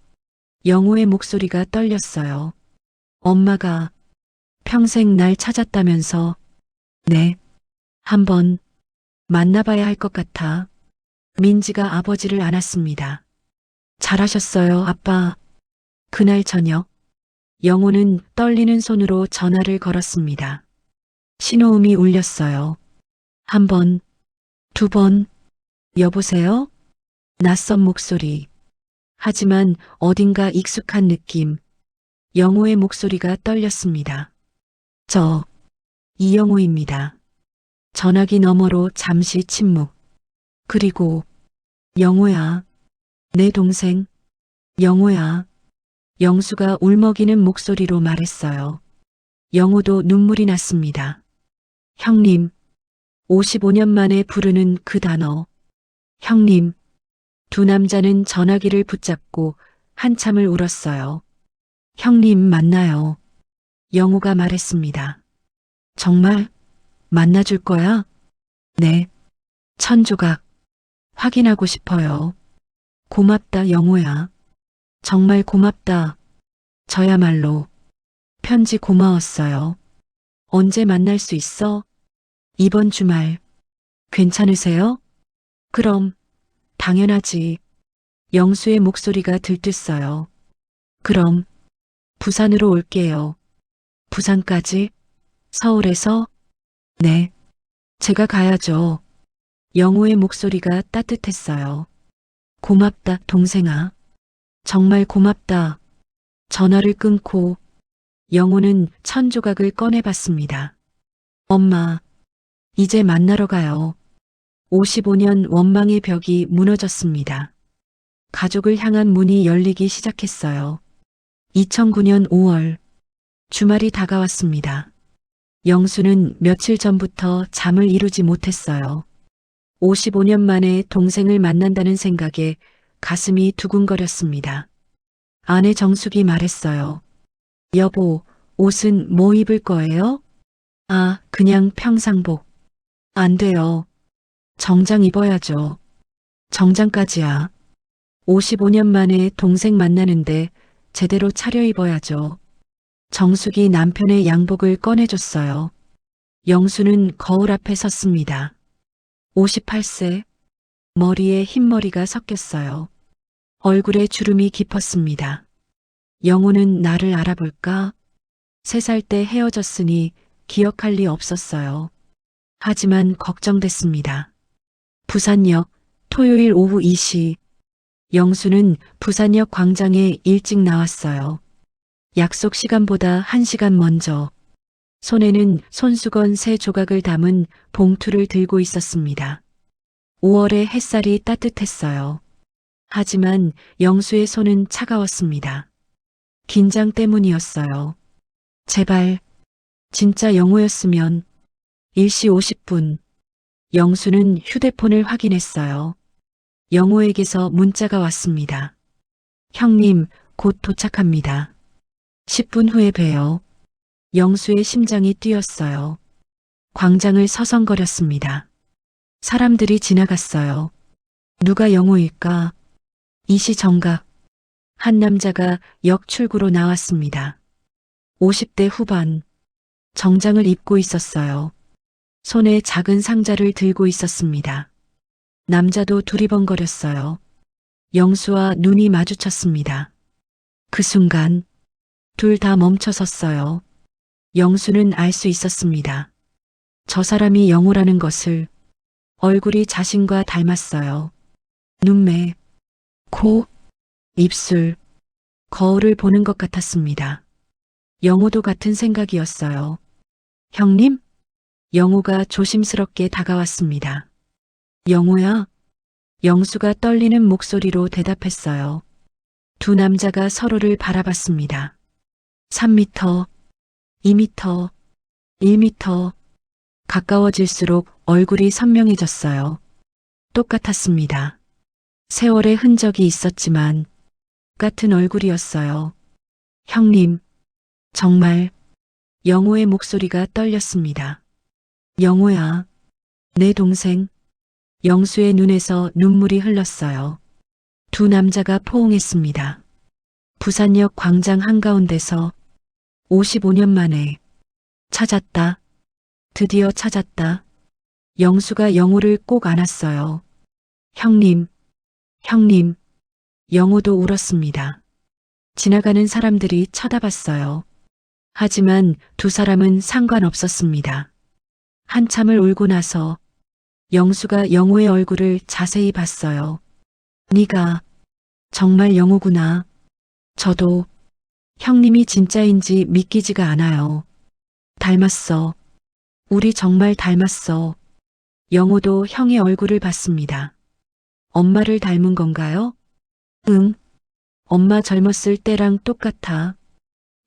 S1: 영호의 목소리가 떨렸어요. 엄마가 평생 날 찾았다면서. 네. 한번 만나봐야 할 것 같아. 민지가 아버지를 안았습니다. 잘하셨어요, 아빠. 그날 저녁, 영호는 떨리는 손으로 전화를 걸었습니다. 신호음이 울렸어요. 1번, 2번, 여보세요? 낯선 목소리. 하지만 어딘가 익숙한 느낌. 영호의 목소리가 떨렸습니다. 저, 이영호입니다. 전화기 너머로 잠시 침묵. 그리고, 영호야. 내 동생. 영호야. 영수가 울먹이는 목소리로 말했어요. 영호도 눈물이 났습니다. 형님. 55년 만에 부르는 그 단어. 형님. 두 남자는 전화기를 붙잡고 한참을 울었어요. 형님 만나요. 영호가 말했습니다. 정말 만나줄 거야? 네. 1000조각. 확인하고 싶어요. 고맙다, 영호야. 정말 고맙다. 저야말로. 편지 고마웠어요. 언제 만날 수 있어? 이번 주말. 괜찮으세요? 그럼, 당연하지. 영수의 목소리가 들떴어요. 그럼, 부산으로 올게요. 부산까지? 서울에서? 네. 제가 가야죠. 영호의 목소리가 따뜻했어요. 고맙다, 동생아. 정말 고맙다. 전화를 끊고 영호는 1000조각을 꺼내봤습니다. 엄마, 이제 만나러 가요. 55년 원망의 벽이 무너졌습니다. 가족을 향한 문이 열리기 시작했어요. 2009년 5월, 주말이 다가왔습니다. 영수는 며칠 전부터 잠을 이루지 못했어요. 55년 만에 동생을 만난다는 생각에 가슴이 두근거렸습니다. 아내 정숙이 말했어요. 여보, 옷은 뭐 입을 거예요? 아, 그냥 평상복. 안 돼요. 정장 입어야죠. 정장까지야. 55년 만에 동생 만나는데 제대로 차려입어야죠. 정숙이 남편의 양복을 꺼내줬어요. 영수는 거울 앞에 섰습니다. 58세. 머리에 흰머리가 섞였어요. 얼굴에 주름이 깊었습니다. 영호는 나를 알아볼까? 3살 때 헤어졌으니 기억할 리 없었어요. 하지만 걱정됐습니다. 부산역 토요일 오후 2시. 영수는 부산역 광장에 일찍 나왔어요. 약속 시간보다 1시간 먼저. 손에는 손수건 3조각을 담은 봉투를 들고 있었습니다. 5월의 햇살이 따뜻했어요. 하지만 영수의 손은 차가웠습니다. 긴장 때문이었어요. 제발, 진짜 영호였으면. 1시 50분. 영수는 휴대폰을 확인했어요. 영호에게서 문자가 왔습니다. 형님, 곧 도착합니다. 10분 후에 봬요. 영수의 심장이 뛰었어요. 광장을 서성거렸습니다. 사람들이 지나갔어요. 누가 영호일까? 이시 정각. 한 남자가 역 출구로 나왔습니다. 50대 후반. 정장을 입고 있었어요. 손에 작은 상자를 들고 있었습니다. 남자도 두리번거렸어요. 영수와 눈이 마주쳤습니다. 그 순간 둘 다 멈춰섰어요. 영수는 알 수 있었습니다. 저 사람이 영호라는 것을. 얼굴이 자신과 닮았어요. 눈매, 코, 입술, 거울을 보는 것 같았습니다. 영호도 같은 생각이었어요. 형님? 영호가 조심스럽게 다가왔습니다. 영호야? 영수가 떨리는 목소리로 대답했어요. 두 남자가 서로를 바라봤습니다. 3m, 2m, 1m. 가까워질수록 얼굴이 선명해졌어요. 똑같았습니다. 세월의 흔적이 있었지만 같은 얼굴이었어요. 형님, 정말. 영호의 목소리가 떨렸습니다. 영호야, 내 동생. 영수의 눈에서 눈물이 흘렀어요. 두 남자가 포옹했습니다. 부산역 광장 한가운데서 55년 만에 찾았다. 드디어 찾았다. 영수가 영호를 꼭 안았어요. 형님, 형님. 영호도 울었습니다. 지나가는 사람들이 쳐다봤어요. 하지만 두 사람은 상관없었습니다. 한참을 울고 나서 영수가 영호의 얼굴을 자세히 봤어요. 네가 정말 영호구나. 저도 형님이 진짜인지 믿기지가 않아요. 닮았어. 우리 정말 닮았어. 영호도 형의 얼굴을 봤습니다. 엄마를 닮은 건가요? 응. 엄마 젊었을 때랑 똑같아.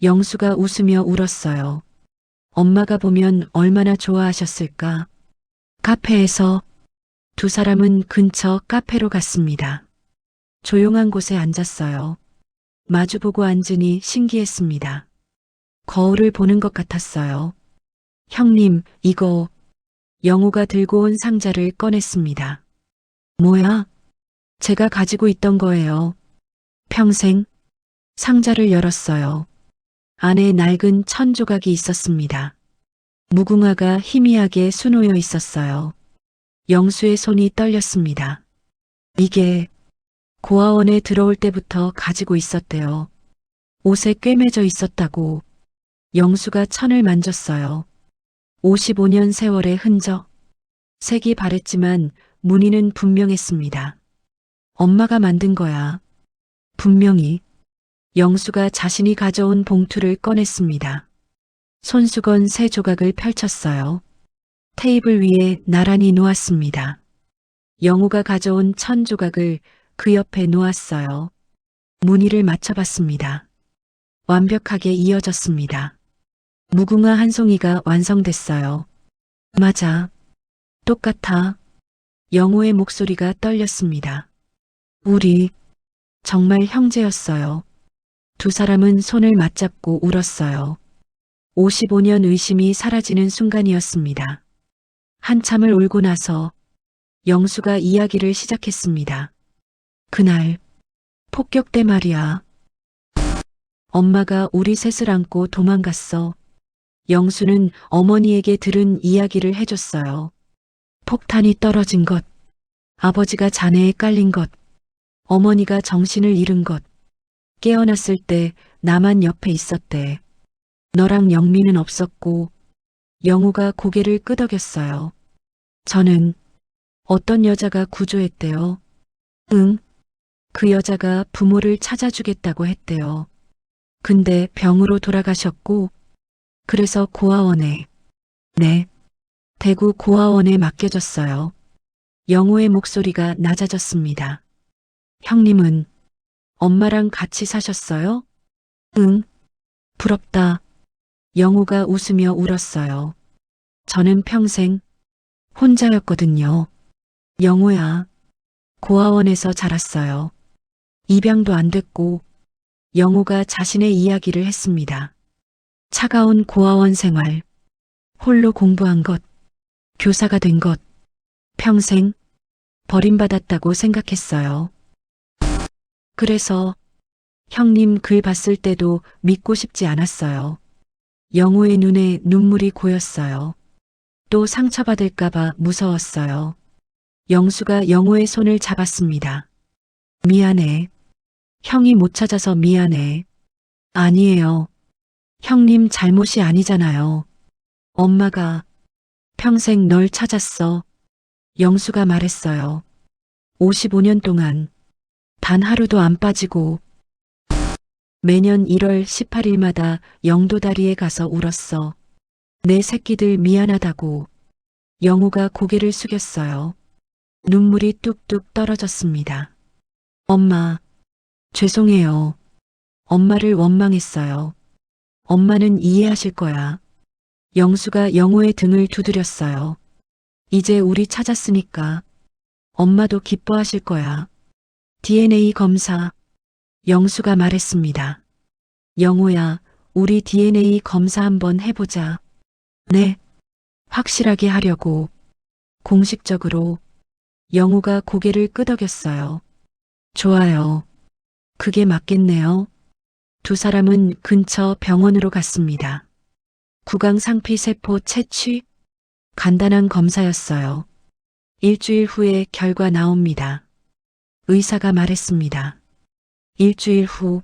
S1: 영수가 웃으며 울었어요. 엄마가 보면 얼마나 좋아하셨을까. 카페에서 두 사람은 근처 카페로 갔습니다. 조용한 곳에 앉았어요. 마주보고 앉으니 신기했습니다. 거울을 보는 것 같았어요. 형님, 이거. 영호가 들고 온 상자를 꺼냈습니다. 뭐야? 제가 가지고 있던 거예요. 평생. 상자를 열었어요. 안에 낡은 천 조각이 있었습니다. 무궁화가 희미하게 수놓여 있었어요. 영수의 손이 떨렸습니다. 이게 고아원에 들어올 때부터 가지고 있었대요. 옷에 꿰매져 있었다고. 영수가 천을 만졌어요. 55년 세월의 흔적. 색이 바랬지만 무늬는 분명했습니다. 엄마가 만든 거야. 분명히. 영수가 자신이 가져온 봉투를 꺼냈습니다. 손수건 3조각을 펼쳤어요. 테이블 위에 나란히 놓았습니다. 영호가 가져온 1000조각을 그 옆에 놓았어요. 무늬를 맞춰봤습니다. 완벽하게 이어졌습니다. 무궁화 한 송이가 완성됐어요. 맞아. 똑같아. 영호의 목소리가 떨렸습니다. 우리 정말 형제였어요. 두 사람은 손을 맞잡고 울었어요. 55년 의심이 사라지는 순간이었습니다. 한참을 울고 나서 영수가 이야기를 시작했습니다. 그날 폭격 때 말이야. 엄마가 우리 셋을 안고 도망갔어. 영수는 어머니에게 들은 이야기를 해줬어요. 폭탄이 떨어진 것, 아버지가 잔해에 깔린 것, 어머니가 정신을 잃은 것, 깨어났을 때 나만 옆에 있었대. 너랑 영미는 없었고 영우가 고개를 끄덕였어요. 저는 어떤 여자가 구조했대요. 응, 그 여자가 부모를 찾아주겠다고 했대요. 근데 병으로 돌아가셨고 그래서 고아원에, 네, 대구 고아원에 맡겨졌어요. 영우의 목소리가 낮아졌습니다. 형님은 엄마랑 같이 사셨어요? 응, 부럽다. 영우가 웃으며 울었어요. 저는 평생 혼자였거든요. 영우야, 고아원에서 자랐어요. 입양도 안 됐고, 영우가 자신의 이야기를 했습니다. 차가운 고아원 생활, 홀로 공부한 것, 교사가 된 것, 평생 버림받았다고 생각했어요. 그래서 형님 글 봤을 때도 믿고 싶지 않았어요. 영우의 눈에 눈물이 고였어요. 또 상처받을까봐 무서웠어요. 영수가 영우의 손을 잡았습니다. 미안해. 형이 못 찾아서 미안해. 아니에요. 형님 잘못이 아니잖아요. 엄마가 평생 널 찾았어. 영수가 말했어요. 55년 동안 단 하루도 안 빠지고 매년 1월 18일마다 영도다리에 가서 울었어. 내 새끼들 미안하다고. 영우가 고개를 숙였어요. 눈물이 뚝뚝 떨어졌습니다. 엄마, 죄송해요. 엄마를 원망했어요. 엄마는 이해하실 거야. 영수가 영우의 등을 두드렸어요. 이제 우리 찾았으니까 엄마도 기뻐하실 거야. DNA 검사. 영수가 말했습니다. 영우야, 우리 DNA 검사 한번 해보자. 네, 확실하게 하려고. 공식적으로. 영우가 고개를 끄덕였어요. 좋아요. 그게 맞겠네요. 두 사람은 근처 병원으로 갔습니다. 구강상피세포 채취? 간단한 검사였어요. 일주일 후에 결과 나옵니다. 의사가 말했습니다. 일주일 후,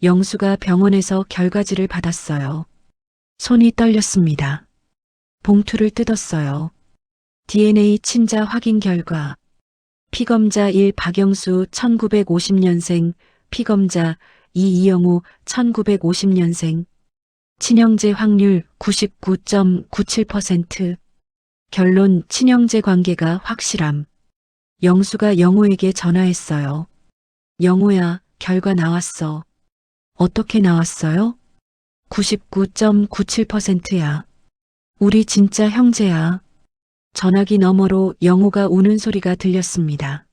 S1: 영수가 병원에서 결과지를 받았어요. 손이 떨렸습니다. 봉투를 뜯었어요. DNA 친자 확인 결과. 피검자 1 박영수 1950년생, 피검자 2 이영우 1950년생. 친형제 확률 99.97%. 결론 친형제 관계가 확실함. 영수가 영우에게 전화했어요. 영우야, 결과 나왔어. 어떻게 나왔어요? 99.97%야. 우리 진짜 형제야. 전화기 너머로 영우가 우는 소리가 들렸습니다.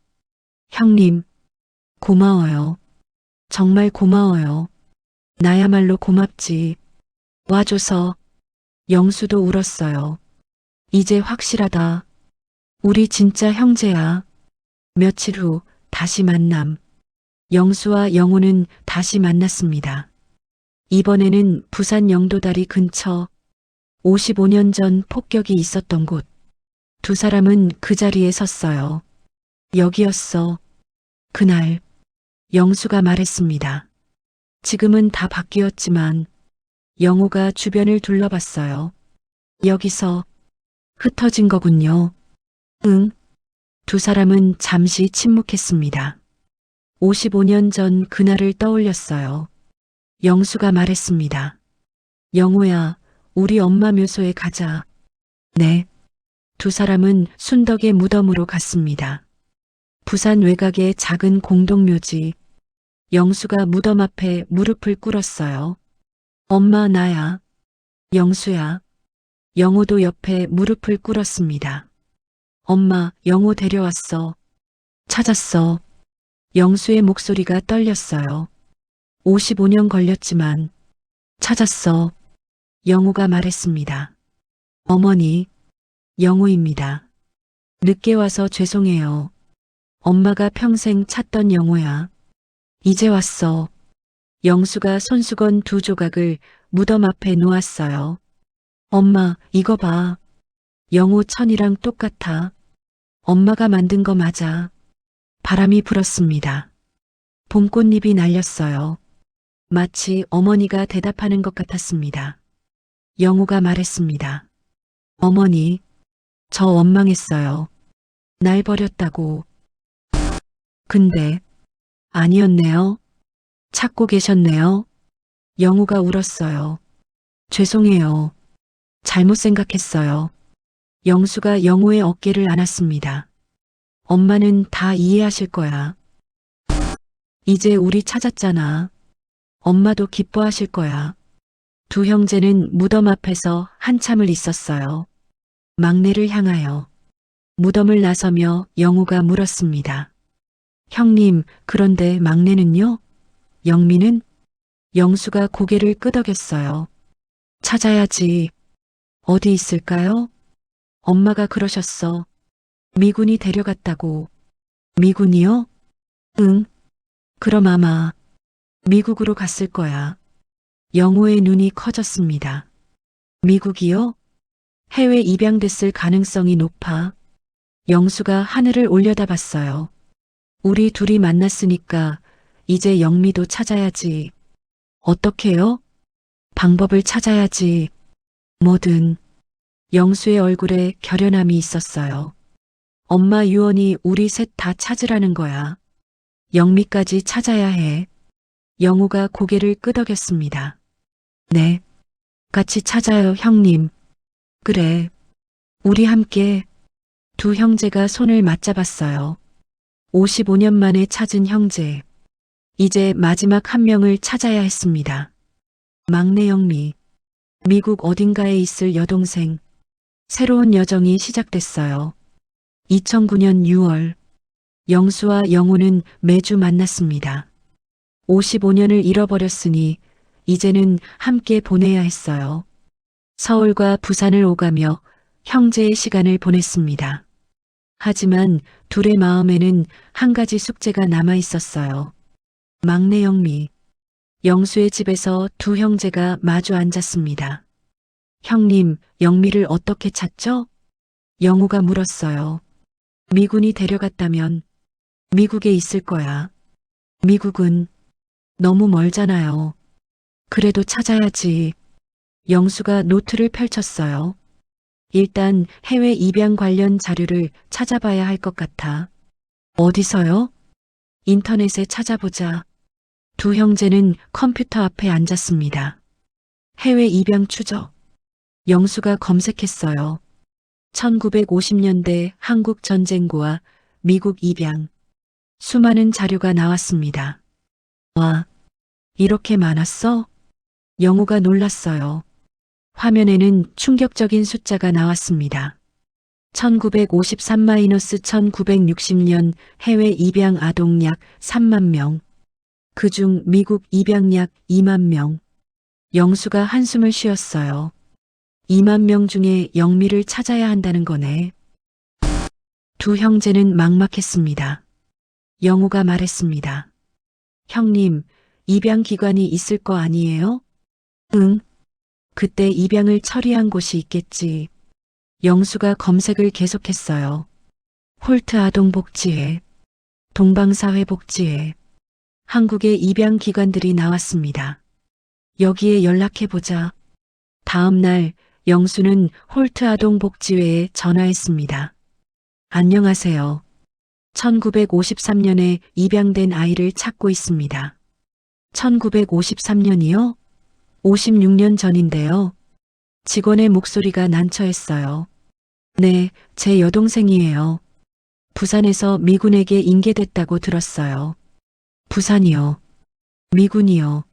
S1: 형님, 고마워요. 정말 고마워요. 나야말로 고맙지. 와줘서. 영수도 울었어요. 이제 확실하다. 우리 진짜 형제야. 며칠 후 다시 만남. 영수와 영우는 다시 만났습니다. 이번에는 부산 영도다리 근처 55년 전 폭격이 있었던 곳. 두 사람은 그 자리에 섰어요. 여기였어. 그날 영수가 말했습니다. 지금은 다 바뀌었지만 영우가 주변을 둘러봤어요. 여기서 흩어진 거군요. 응. 두 사람은 잠시 침묵했습니다. 55년 전 그날을 떠올렸어요. 영수가 말했습니다. 영우야, 우리 엄마 묘소에 가자. 네. 두 사람은 순덕의 무덤으로 갔습니다. 부산 외곽의 작은 공동묘지. 영수가 무덤 앞에 무릎을 꿇었어요. 엄마 나야. 영수야. 영호도 옆에 무릎을 꿇었습니다. 엄마, 영호 데려왔어. 찾았어. 영수의 목소리가 떨렸어요. 55년 걸렸지만 찾았어. 영호가 말했습니다. 어머니, 영호입니다. 늦게 와서 죄송해요. 엄마가 평생 찾던 영호야. 이제 왔어. 영수가 손수건 2조각을 무덤 앞에 놓았어요. 엄마, 이거 봐. 영호 천이랑 똑같아. 엄마가 만든 거 맞아. 바람이 불었습니다. 봄꽃잎이 날렸어요. 마치 어머니가 대답하는 것 같았습니다. 영호가 말했습니다. 어머니, 저 원망했어요. 날 버렸다고. 근데 아니었네요. 찾고 계셨네요. 영호가 울었어요. 죄송해요. 잘못 생각했어요. 영수가 영호의 어깨를 안았습니다. 엄마는 다 이해하실 거야. 이제 우리 찾았잖아. 엄마도 기뻐하실 거야. 두 형제는 무덤 앞에서 한참을 있었어요. 막내를 향하여 무덤을 나서며 영호가 물었습니다. 형님, 그런데 막내는요? 영미는? 영수가 고개를 끄덕였어요. 찾아야지. 어디 있을까요? 엄마가 그러셨어. 미군이 데려갔다고. 미군이요? 응. 그럼 아마 미국으로 갔을 거야. 영호의 눈이 커졌습니다. 미국이요? 해외 입양됐을 가능성이 높아. 영수가 하늘을 올려다봤어요. 우리 둘이 만났으니까 이제 영미도 찾아야지. 어떻게요? 방법을 찾아야지. 뭐든. 영수의 얼굴에 결연함이 있었어요. 엄마 유언이 우리 셋 다 찾으라는 거야. 영미까지 찾아야 해. 영호가 고개를 끄덕였습니다. 네. 같이 찾아요, 형님. 그래. 우리 함께. 두 형제가 손을 맞잡았어요. 55년 만에 찾은 형제. 이제 마지막 한 명을 찾아야 했습니다. 막내 영미. 미국 어딘가에 있을 여동생. 새로운 여정이 시작됐어요. 2009년 6월. 영수와 영호는 매주 만났습니다. 55년을 잃어버렸으니 이제는 함께 보내야 했어요. 서울과 부산을 오가며 형제의 시간을 보냈습니다. 하지만 둘의 마음에는 한 가지 숙제가 남아 있었어요. 막내 영미. 영수의 집에서 두 형제가 마주 앉았습니다. 형님, 영미를 어떻게 찾죠? 영호가 물었어요. 미군이 데려갔다면 미국에 있을 거야. 미국은 너무 멀잖아요. 그래도 찾아야지. 영수가 노트를 펼쳤어요. 일단 해외 입양 관련 자료를 찾아봐야 할 것 같아. 어디서요? 인터넷에 찾아보자. 두 형제는 컴퓨터 앞에 앉았습니다. 해외 입양 추적. 영수가 검색했어요. 1950년대 한국 전쟁고와 미국 입양. 수많은 자료가 나왔습니다. 와, 이렇게 많았어? 영호가 놀랐어요. 화면에는 충격적인 숫자가 나왔습니다. 1953-1960년 해외 입양 아동 약 3만 명. 그중 미국 입양 약 2만 명. 영수가 한숨을 쉬었어요. 2만 명 중에 영미를 찾아야 한다는 거네. 두 형제는 막막했습니다. 영호가 말했습니다. 형님, 입양 기관이 있을 거 아니에요? 응. 그때 입양을 처리한 곳이 있겠지. 영수가 검색을 계속했어요. 홀트 아동복지회, 동방사회복지회, 한국의 입양 기관들이 나왔습니다. 여기에 연락해보자. 다음 날 영수는 홀트 아동복지회에 전화했습니다. 안녕하세요. 1953년에 입양된 아이를 찾고 있습니다. 1953년이요? 56년 전인데요. 직원의 목소리가 난처했어요. 네, 제 여동생이에요. 부산에서 미군에게 인계됐다고 들었어요. 부산이요. 미군이요.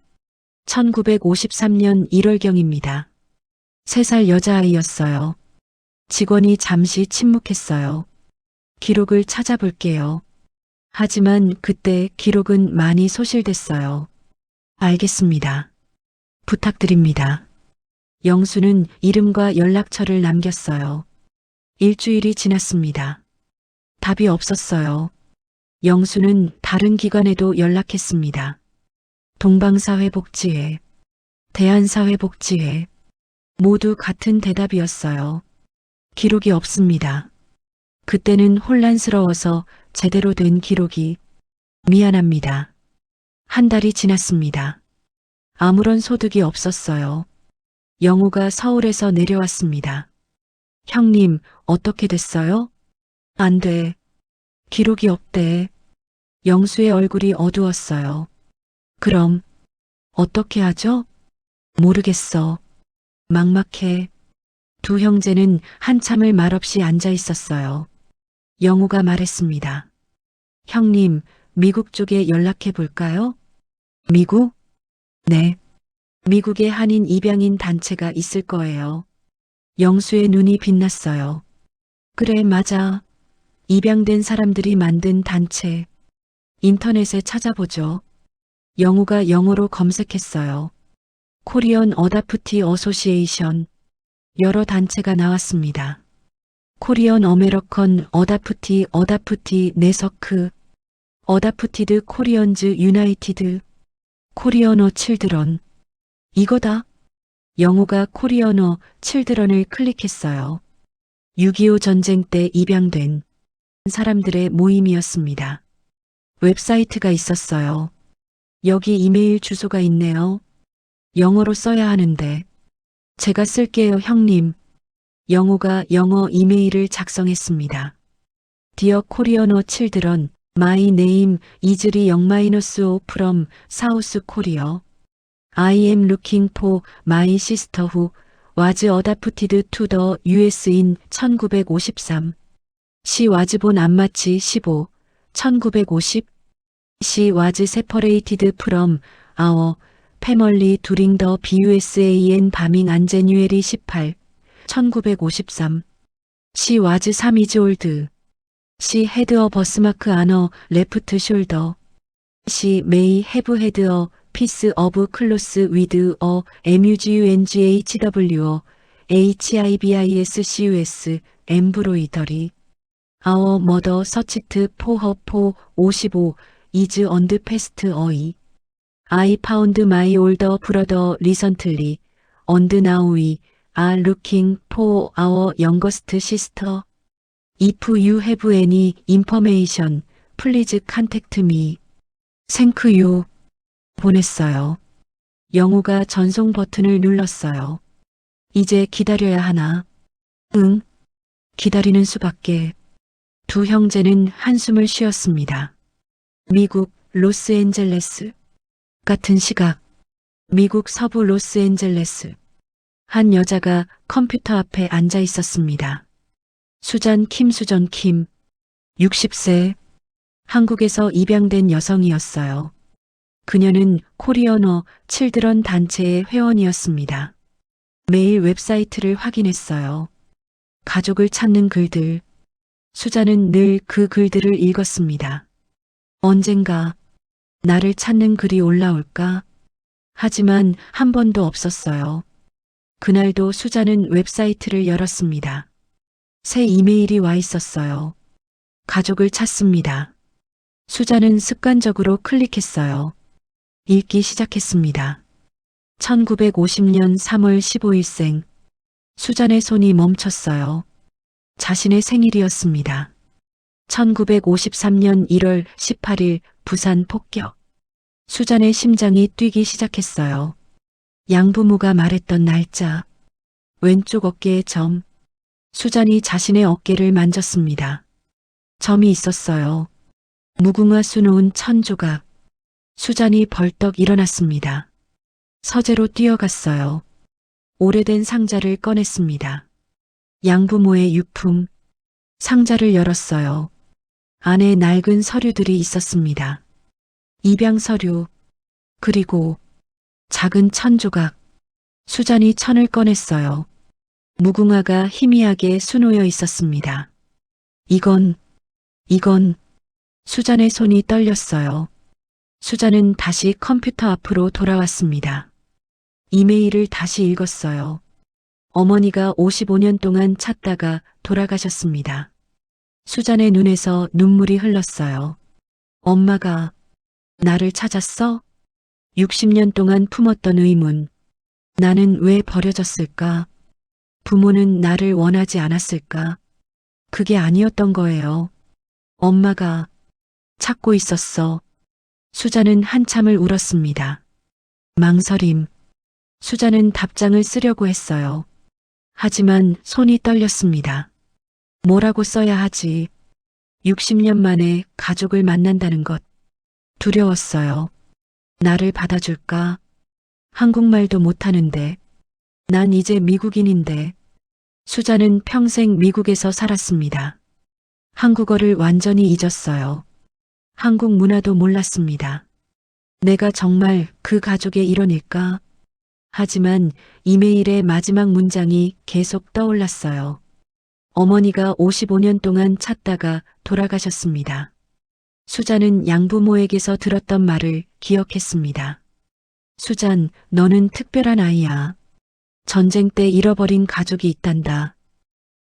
S1: 1953년 1월경입니다. 3살 여자아이였어요. 직원이 잠시 침묵했어요. 기록을 찾아볼게요. 하지만 그때 기록은 많이 소실됐어요. 알겠습니다. 부탁드립니다. 영수는 이름과 연락처를 남겼어요. 일주일이 지났습니다. 답이 없었어요. 영수는 다른 기관에도 연락했습니다. 동방사회복지회, 대한사회복지회, 모두 같은 대답이었어요. 기록이 없습니다. 그때는 혼란스러워서 제대로 된 기록이 미안합니다. 한 달이 지났습니다. 아무런 소득이 없었어요. 영우가 서울에서 내려왔습니다. 형님, 어떻게 됐어요? 안 돼. 기록이 없대. 영수의 얼굴이 어두웠어요. 그럼 어떻게 하죠? 모르겠어. 막막해. 두 형제는 한참을 말없이 앉아 있었어요. 영우가 말했습니다. 형님, 미국 쪽에 연락해 볼까요? 미국? 네. 미국에 한인 입양인 단체가 있을 거예요. 영수의 눈이 빛났어요. 그래, 맞아. 입양된 사람들이 만든 단체. 인터넷에 찾아보죠. 영우가 영어로 검색했어요. 코리언 어다프티 어소시에이션. 여러 단체가 나왔습니다. 코리언 어메리컨 어다프티 네서크, 어다프티드 코리언즈 유나이티드, 코리언어 칠드런. 이거다. 영우가 코리언어 칠드런을 클릭했어요. 6.25 전쟁 때 입양된 사람들의 모임이었습니다. 웹사이트가 있었어요. 여기 이메일 주소가 있네요. 영어로 써야 하는데. 제가 쓸게요, 형님. 영우가 영어 이메일을 작성했습니다. Dear Korean Children, my name is Lee Young-o from South Korea. I am looking for my sister who was adopted to the US in 1953. She was born on March 15, 1950. She was separated from our family during the BUSAN bombing on January 18, 1953. She was 3 years old. She had a birthmark on her left shoulder. She may have had a piece of cloth with a MUGUNGHW, HIVISCUS embroidery. Our mother searched for her for 55 is and passed away. I found my older brother recently, and now we are looking for our youngest sister. If you have any information, please contact me. Thank you. 보냈어요. 영우가 전송 버튼을 눌렀어요. 이제 기다려야 하나? 응. 기다리는 수밖에. 두 형제는 한숨을 쉬었습니다. 미국 로스앤젤레스. 같은 시각. 미국 서부 로스앤젤레스. 한 여자가 컴퓨터 앞에 앉아 있었습니다. 수잔 킴. 60세. 한국에서 입양된 여성이었어요. 그녀는 코리언어 칠드런 단체의 회원이었습니다. 매일 웹사이트를 확인했어요. 가족을 찾는 글들. 수잔은 늘 그 글들을 읽었습니다. 언젠가 나를 찾는 글이 올라올까? 하지만 한 번도 없었어요. 그날도 수잔은 웹사이트를 열었습니다. 새 이메일이 와 있었어요. 가족을 찾습니다. 수잔은 습관적으로 클릭했어요. 읽기 시작했습니다. 1950년 3월 15일생. 수잔의 손이 멈췄어요. 자신의 생일이었습니다. 1953년 1월 18일 부산 폭격. 수잔의 심장이 뛰기 시작했어요. 양부모가 말했던 날짜. 왼쪽 어깨에 점. 수잔이 자신의 어깨를 만졌습니다. 점이 있었어요. 무궁화 수놓은 1000조각. 수잔이 벌떡 일어났습니다. 서재로 뛰어갔어요. 오래된 상자를 꺼냈습니다. 양부모의 유품. 상자를 열었어요. 안에 낡은 서류들이 있었습니다. 입양 서류. 그리고 작은 1000조각. 수잔이 천을 꺼냈어요. 무궁화가 희미하게 수놓여 있었습니다. 이건 수잔의 손이 떨렸어요. 수잔은 다시 컴퓨터 앞으로 돌아왔습니다. 이메일을 다시 읽었어요. 어머니가 55년 동안 찾다가 돌아가셨습니다. 수잔의 눈에서 눈물이 흘렀어요. 엄마가 나를 찾았어? 60년 동안 품었던 의문. 나는 왜 버려졌을까? 부모는 나를 원하지 않았을까? 그게 아니었던 거예요. 엄마가 찾고 있었어. 수잔은 한참을 울었습니다. 망설임. 수잔은 답장을 쓰려고 했어요. 하지만 손이 떨렸습니다. 뭐라고 써야 하지? 60년 만에 가족을 만난다는 것. 두려웠어요. 나를 받아줄까? 한국말도 못하는데. 난 이제 미국인인데. 수잔은 평생 미국에서 살았습니다. 한국어를 완전히 잊었어요. 한국 문화도 몰랐습니다. 내가 정말 그 가족의 일원일까? 하지만 이메일의 마지막 문장이 계속 떠올랐어요. 어머니가 55년 동안 찾다가 돌아가셨습니다. 수잔은 양부모에게서 들었던 말을 기억했습니다. 수잔, 너는 특별한 아이야. 전쟁 때 잃어버린 가족이 있단다.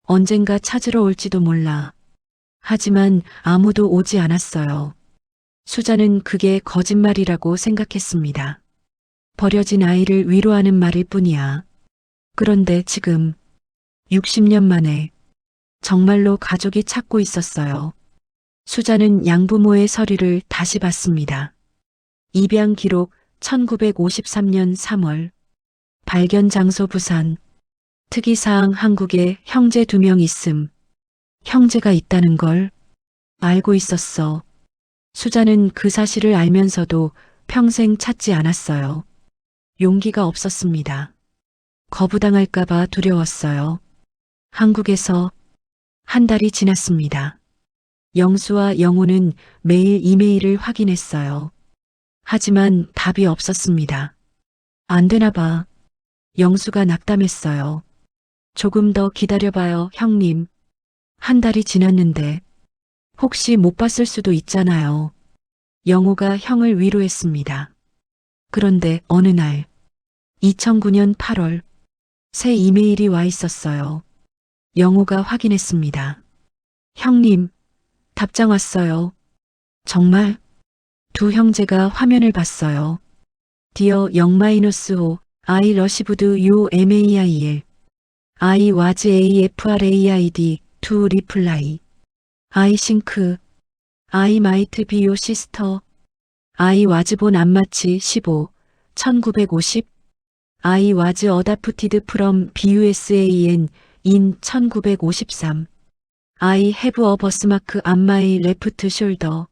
S1: 언젠가 찾으러 올지도 몰라. 하지만 아무도 오지 않았어요. 수잔은 그게 거짓말이라고 생각했습니다. 버려진 아이를 위로하는 말일 뿐이야. 그런데 지금 60년 만에 정말로 가족이 찾고 있었어요. 수잔은 양부모의 서류를 다시 봤습니다. 입양 기록 1953년 3월. 발견 장소 부산. 특이사항 한국에 형제 2명 있음. 형제가 있다는 걸 알고 있었어. 수잔은 그 사실을 알면서도 평생 찾지 않았어요. 용기가 없었습니다. 거부당할까봐 두려웠어요. 한국에서 한 달이 지났습니다. 영수와 영호는 매일 이메일을 확인했어요. 하지만 답이 없었습니다. 안 되나 봐. 영수가 낙담했어요. 조금 더 기다려봐요, 형님. 한 달이 지났는데 혹시 못 봤을 수도 있잖아요. 영호가 형을 위로했습니다. 그런데 어느 날 2009년 8월 새 이메일이 와 있었어요. 영호가 확인했습니다. 형님, 답장 왔어요. 정말? 두 형제가 화면을 봤어요. Dear 0-5 I received your mail. I was afraid to reply. I think I might be your sister. I was born on March 15, 1950. I was adopted from BUSAN in 1953. I have a birthmark on my left shoulder.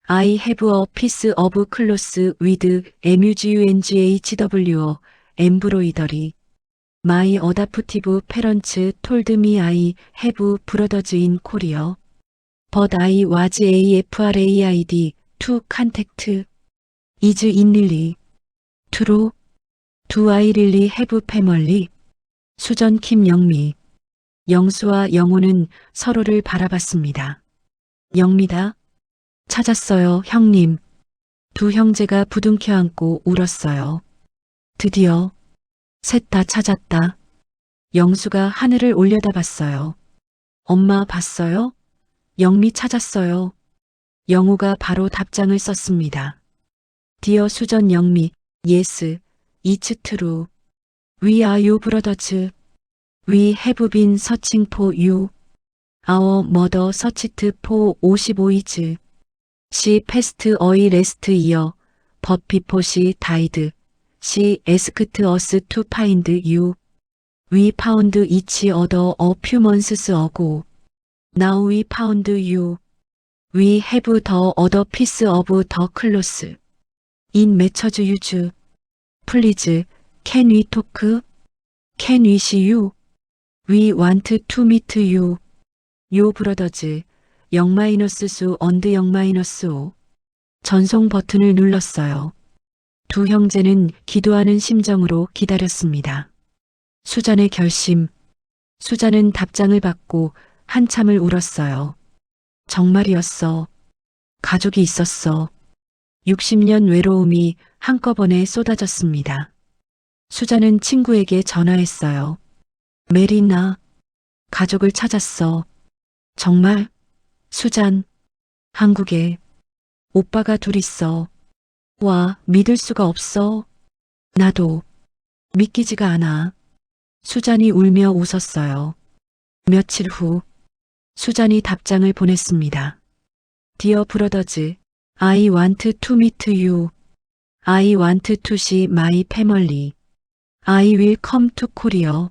S1: I have a piece of cloth with MUGUNGHW embroidery. My adoptive parents told me I have brothers in Korea. But I was afraid to contact. Is it really true? Do I really have family? 수전 김영미. 영수와 영호는 서로를 바라봤습니다. 영미다. 찾았어요, 형님. 두 형제가 부둥켜 안고 울었어요. 드디어 셋 다 찾았다. 영수가 하늘을 올려다봤어요. 엄마 봤어요? 영미 찾았어요. 영호가 바로 답장을 썼습니다. 디어 수전 영미, yes, it's true. We are your brothers. We have been searching for you. Our mother searched for 55 years. She passed away last year, but before she died, she asked us to find you. We found each other a few months ago. Now we found you. We have the other piece of the cloth. In Massachusetts. Please, can we talk? Can we see you? We want to meet you. Your brothers, 0-수 and 0-5. 전송 버튼을 눌렀어요. 두 형제는 기도하는 심정으로 기다렸습니다. 수잔의 결심, 수자는 답장을 받고 한참을 울었어요. 정말이었어. 가족이 있었어. 60년 외로움이 한꺼번에 쏟아졌습니다. 수자는 친구에게 전화했어요. 메리나, 가족을 찾았어. 정말? 수잔, 한국에 오빠가 둘 있어. 와, 믿을 수가 없어. 나도 믿기지가 않아. 수잔이 울며 웃었어요. 며칠 후, 수잔이 답장을 보냈습니다. Dear Brothers, I want to meet you. I want to see my family. I will come to Korea.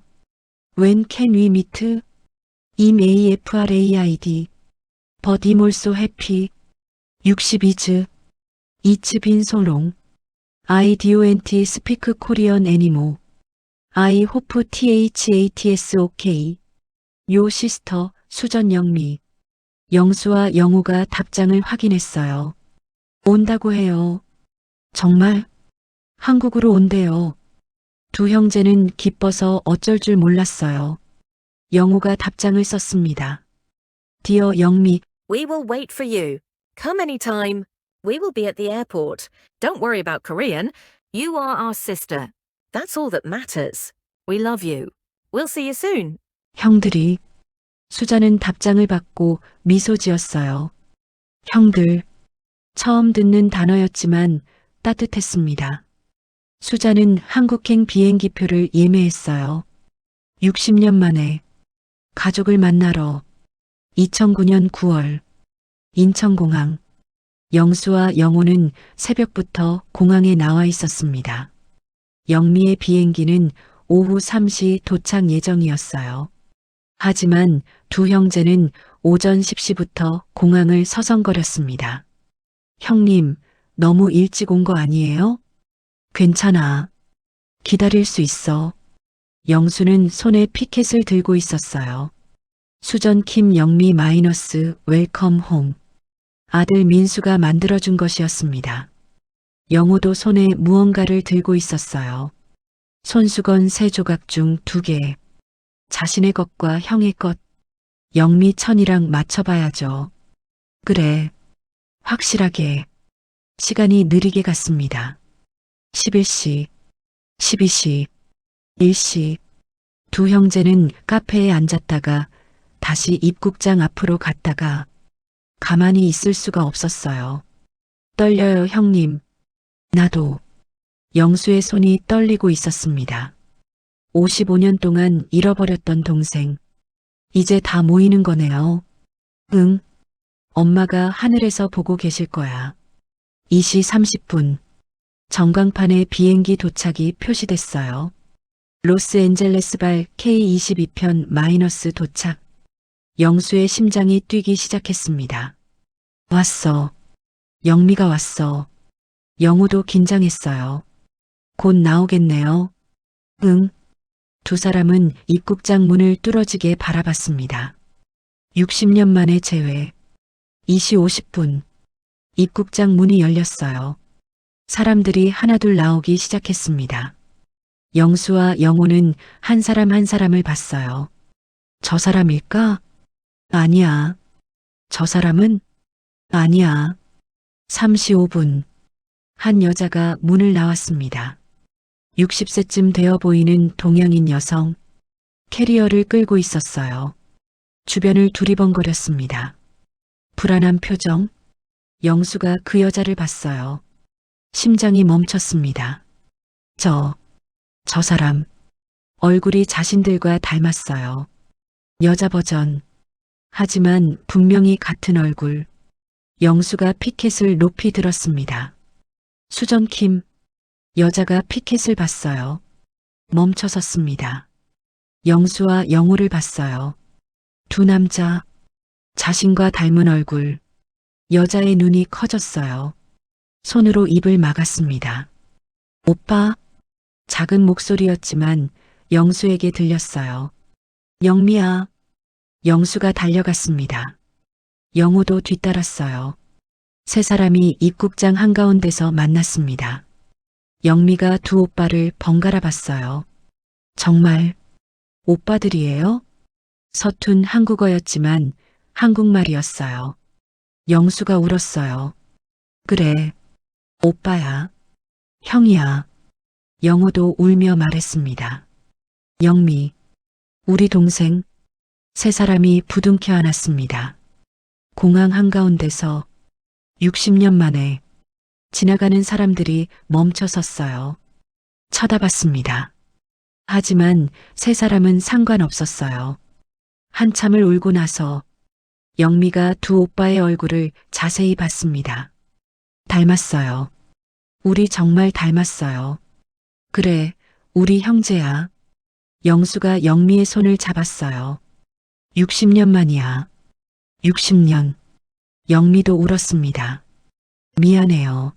S1: When can we meet? EMAFRAID. But I'm also happy. 60 is. It's been so long. I don't speak Korean anymore. I hope THATS OK. Your sister, 수전 영미. 영수와 영우가 답장을 확인했어요. 온다고 해요. 정말? 한국으로 온대요. 두 형제는 기뻐서 어쩔 줄 몰랐어요. 영우가 답장을 썼습니다. Dear 영미,
S3: We will wait for you. Come anytime. We will be at the airport. Don't worry about Korean. You are our sister. That's all that matters. We love you. We'll see you soon.
S1: 형들이. 수자는 답장을 받고 미소 지었어요. 형들. 처음 듣는 단어였지만 따뜻했습니다. 수자는 한국행 비행기표를 예매했어요. 60년 만에 가족을 만나러 2009년 9월 인천공항. 영수와 영호는 새벽부터 공항에 나와 있었습니다. 영미의 비행기는 오후 3시 도착 예정이었어요. 하지만 두 형제는 오전 10시부터 공항을 서성거렸습니다. 형님, 너무 일찍 온 거 아니에요? 괜찮아. 기다릴 수 있어. 영수는 손에 피켓을 들고 있었어요. 수전 킴 영미 마이너스 웰컴 홈. 아들 민수가 만들어준 것이었습니다. 영호도 손에 무언가를 들고 있었어요. 손수건 3조각 중 2개. 자신의 것과 형의 것. 영미 천이랑 맞춰봐야죠. 그래. 확실하게. 시간이 느리게 갔습니다. 11시, 12시, 1시. 두 형제는 카페에 앉았다가 다시 입국장 앞으로 갔다가 가만히 있을 수가 없었어요. 떨려요, 형님. 나도. 영수의 손이 떨리고 있었습니다. 55년 동안 잃어버렸던 동생. 이제 다 모이는 거네요. 응. 엄마가 하늘에서 보고 계실 거야. 2시 30분. 전광판에 비행기 도착이 표시됐어요. 로스앤젤레스발 K22편 마이너스 도착. 영수의 심장이 뛰기 시작했습니다. 왔어. 영미가 왔어. 영우도 긴장했어요. 곧 나오겠네요. 응. 두 사람은 입국장 문을 뚫어지게 바라봤습니다. 60년 만에 재회. 2시 50분. 입국장 문이 열렸어요. 사람들이 하나둘 나오기 시작했습니다. 영수와 영호는 한 사람 한 사람을 봤어요. 저 사람일까? 아니야. 저 사람은? 아니야. 3시 5분. 한 여자가 문을 나왔습니다. 60세쯤 되어 보이는 동양인 여성. 캐리어를 끌고 있었어요. 주변을 두리번거렸습니다. 불안한 표정. 영수가 그 여자를 봤어요. 심장이 멈췄습니다. 저 사람. 얼굴이 자신들과 닮았어요. 여자 버전. 하지만 분명히 같은 얼굴. 영수가 피켓을 높이 들었습니다. 수전킴. 여자가 피켓을 봤어요. 멈춰 섰습니다. 영수와 영호를 봤어요. 두 남자. 자신과 닮은 얼굴. 여자의 눈이 커졌어요. 손으로 입을 막았습니다. 오빠. 작은 목소리였지만 영수에게 들렸어요. 영미야. 영수가 달려갔습니다. 영호도 뒤따랐어요. 세 사람이 입국장 한가운데서 만났습니다. 영미가 두 오빠를 번갈아 봤어요. 정말 오빠들이에요? 서툰 한국어였지만 한국말이었어요. 영수가 울었어요. 그래, 오빠야, 형이야. 영호도 울며 말했습니다. 영미, 우리 동생. 세 사람이 부둥켜 안았습니다. 공항 한가운데서 60년 만에 지나가는 사람들이 멈춰 섰어요. 쳐다봤습니다. 하지만 세 사람은 상관없었어요. 한참을 울고 나서 영미가 두 오빠의 얼굴을 자세히 봤습니다. 닮았어요. 우리 정말 닮았어요. 그래, 우리 형제야. 영수가 영미의 손을 잡았어요. 60년 만이야. 60년. 영미도 울었습니다. 미안해요.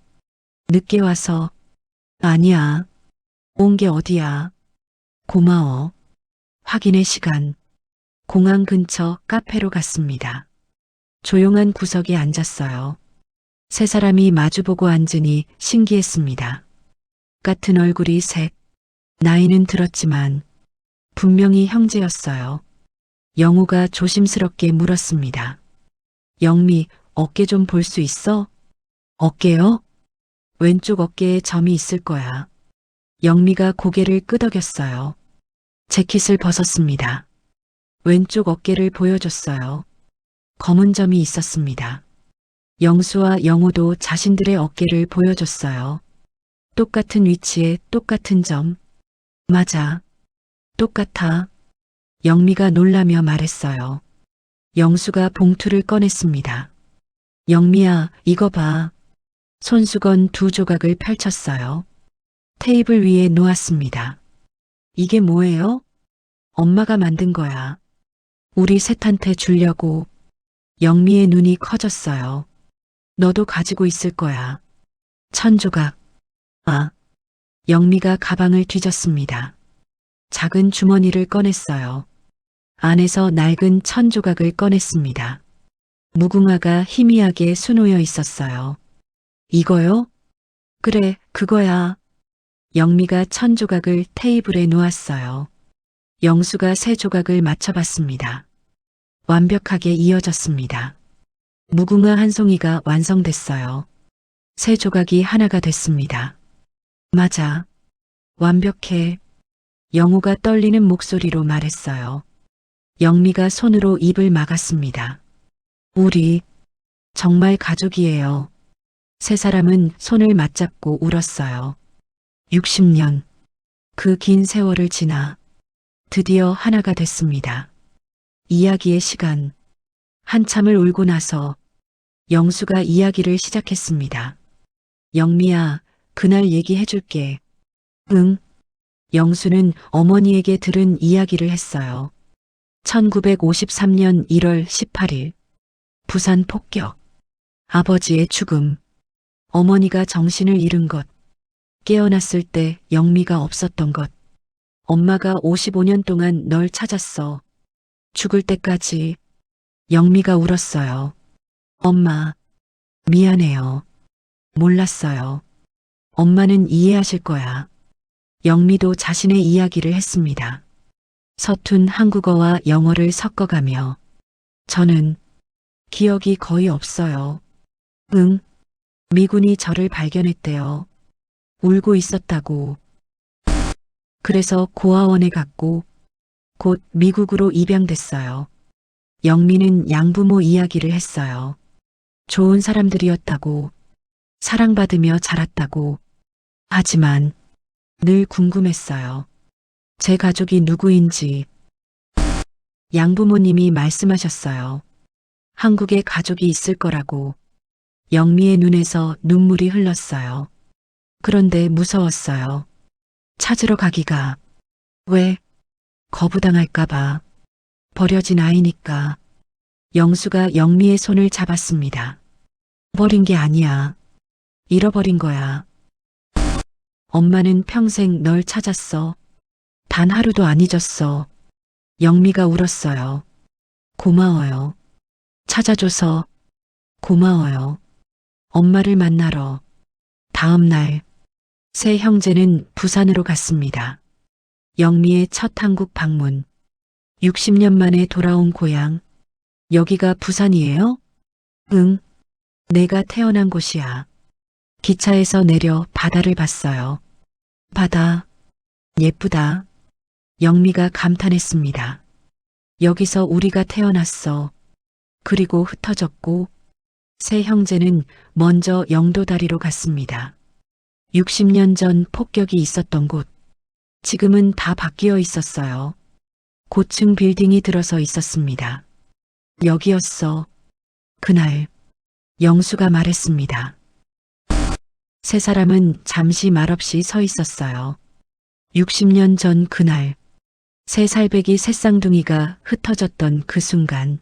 S1: 늦게 와서. 아니야. 온 게 어디야. 고마워. 확인의 시간. 공항 근처 카페로 갔습니다. 조용한 구석에 앉았어요. 세 사람이 마주보고 앉으니 신기했습니다. 같은 얼굴이 셋. 나이는 들었지만 분명히 형제였어요. 영우가 조심스럽게 물었습니다. 영미, 어깨 좀 볼 수 있어? 어깨요? 왼쪽 어깨에 점이 있을 거야. 영미가 고개를 끄덕였어요. 재킷을 벗었습니다. 왼쪽 어깨를 보여줬어요. 검은 점이 있었습니다. 영수와 영호도 자신들의 어깨를 보여줬어요. 똑같은 위치에 똑같은 점. 맞아. 똑같아. 영미가 놀라며 말했어요. 영수가 봉투를 꺼냈습니다. 영미야, 이거 봐. 손수건 두 조각을 펼쳤어요. 테이블 위에 놓았습니다. 이게 뭐예요? 엄마가 만든 거야. 우리 셋한테 주려고. 영미의 눈이 커졌어요. 너도 가지고 있을 거야. 1000조각. 아. 영미가 가방을 뒤졌습니다. 작은 주머니를 꺼냈어요. 안에서 낡은 1000조각을 꺼냈습니다. 무궁화가 희미하게 수놓여 있었어요. 이거요? 그래, 그거야. 영미가 1000조각을 테이블에 놓았어요. 영수가 세 조각을 맞춰봤습니다. 완벽하게 이어졌습니다. 무궁화 한 송이가 완성됐어요. 세 조각이 하나가 됐습니다. 맞아. 완벽해. 영우가 떨리는 목소리로 말했어요. 영미가 손으로 입을 막았습니다. 우리 정말 가족이에요. 세 사람은 손을 맞잡고 울었어요. 60년. 그 긴 세월을 지나 드디어 하나가 됐습니다. 이야기의 시간. 한참을 울고 나서 영수가 이야기를 시작했습니다. 영미야, 그날 얘기해줄게. 응. 영수는 어머니에게 들은 이야기를 했어요. 1953년 1월 18일. 부산 폭격. 아버지의 죽음. 어머니가 정신을 잃은 것. 깨어났을 때 영미가 없었던 것. 엄마가 55년 동안 널 찾았어. 죽을 때까지. 영미가 울었어요. 엄마, 미안해요. 몰랐어요. 엄마는 이해하실 거야. 영미도 자신의 이야기를 했습니다. 서툰 한국어와 영어를 섞어가며 저는 기억이 거의 없어요. 응, 미군이 저를 발견했대요. 울고 있었다고. 그래서 고아원에 갔고 곧 미국으로 입양됐어요. 영미는 양부모 이야기를 했어요. 좋은 사람들이었다고. 사랑받으며 자랐다고. 하지만 늘 궁금했어요. 제 가족이 누구인지. 양부모님이 말씀하셨어요. 한국에 가족이 있을 거라고. 영미의 눈에서 눈물이 흘렀어요. 그런데 무서웠어요. 찾으러 가기가. 왜? 거부당할까봐. 버려진 아이니까. 영수가 영미의 손을 잡았습니다. 버린 게 아니야. 잃어버린 거야. 엄마는 평생 널 찾았어. 단 하루도 안 잊었어. 영미가 울었어요. 고마워요. 찾아줘서 고마워요. 엄마를 만나러. 다음 날 세 형제는 부산으로 갔습니다. 영미의 첫 한국 방문. 60년 만에 돌아온 고향. 여기가 부산이에요? 응. 내가 태어난 곳이야. 기차에서 내려 바다를 봤어요. 바다, 예쁘다. 영미가 감탄했습니다. 여기서 우리가 태어났어. 그리고 흩어졌고, 세 형제는 먼저 영도다리로 갔습니다. 60년 전 폭격이 있었던 곳. 지금은 다 바뀌어 있었어요. 고층 빌딩이 들어서 있었습니다. 여기였어. 그날, 영수가 말했습니다. 세 사람은 잠시 말없이 서 있었어요. 60년 전 그날, 새 살배기 새쌍둥이가 흩어졌던 그 순간,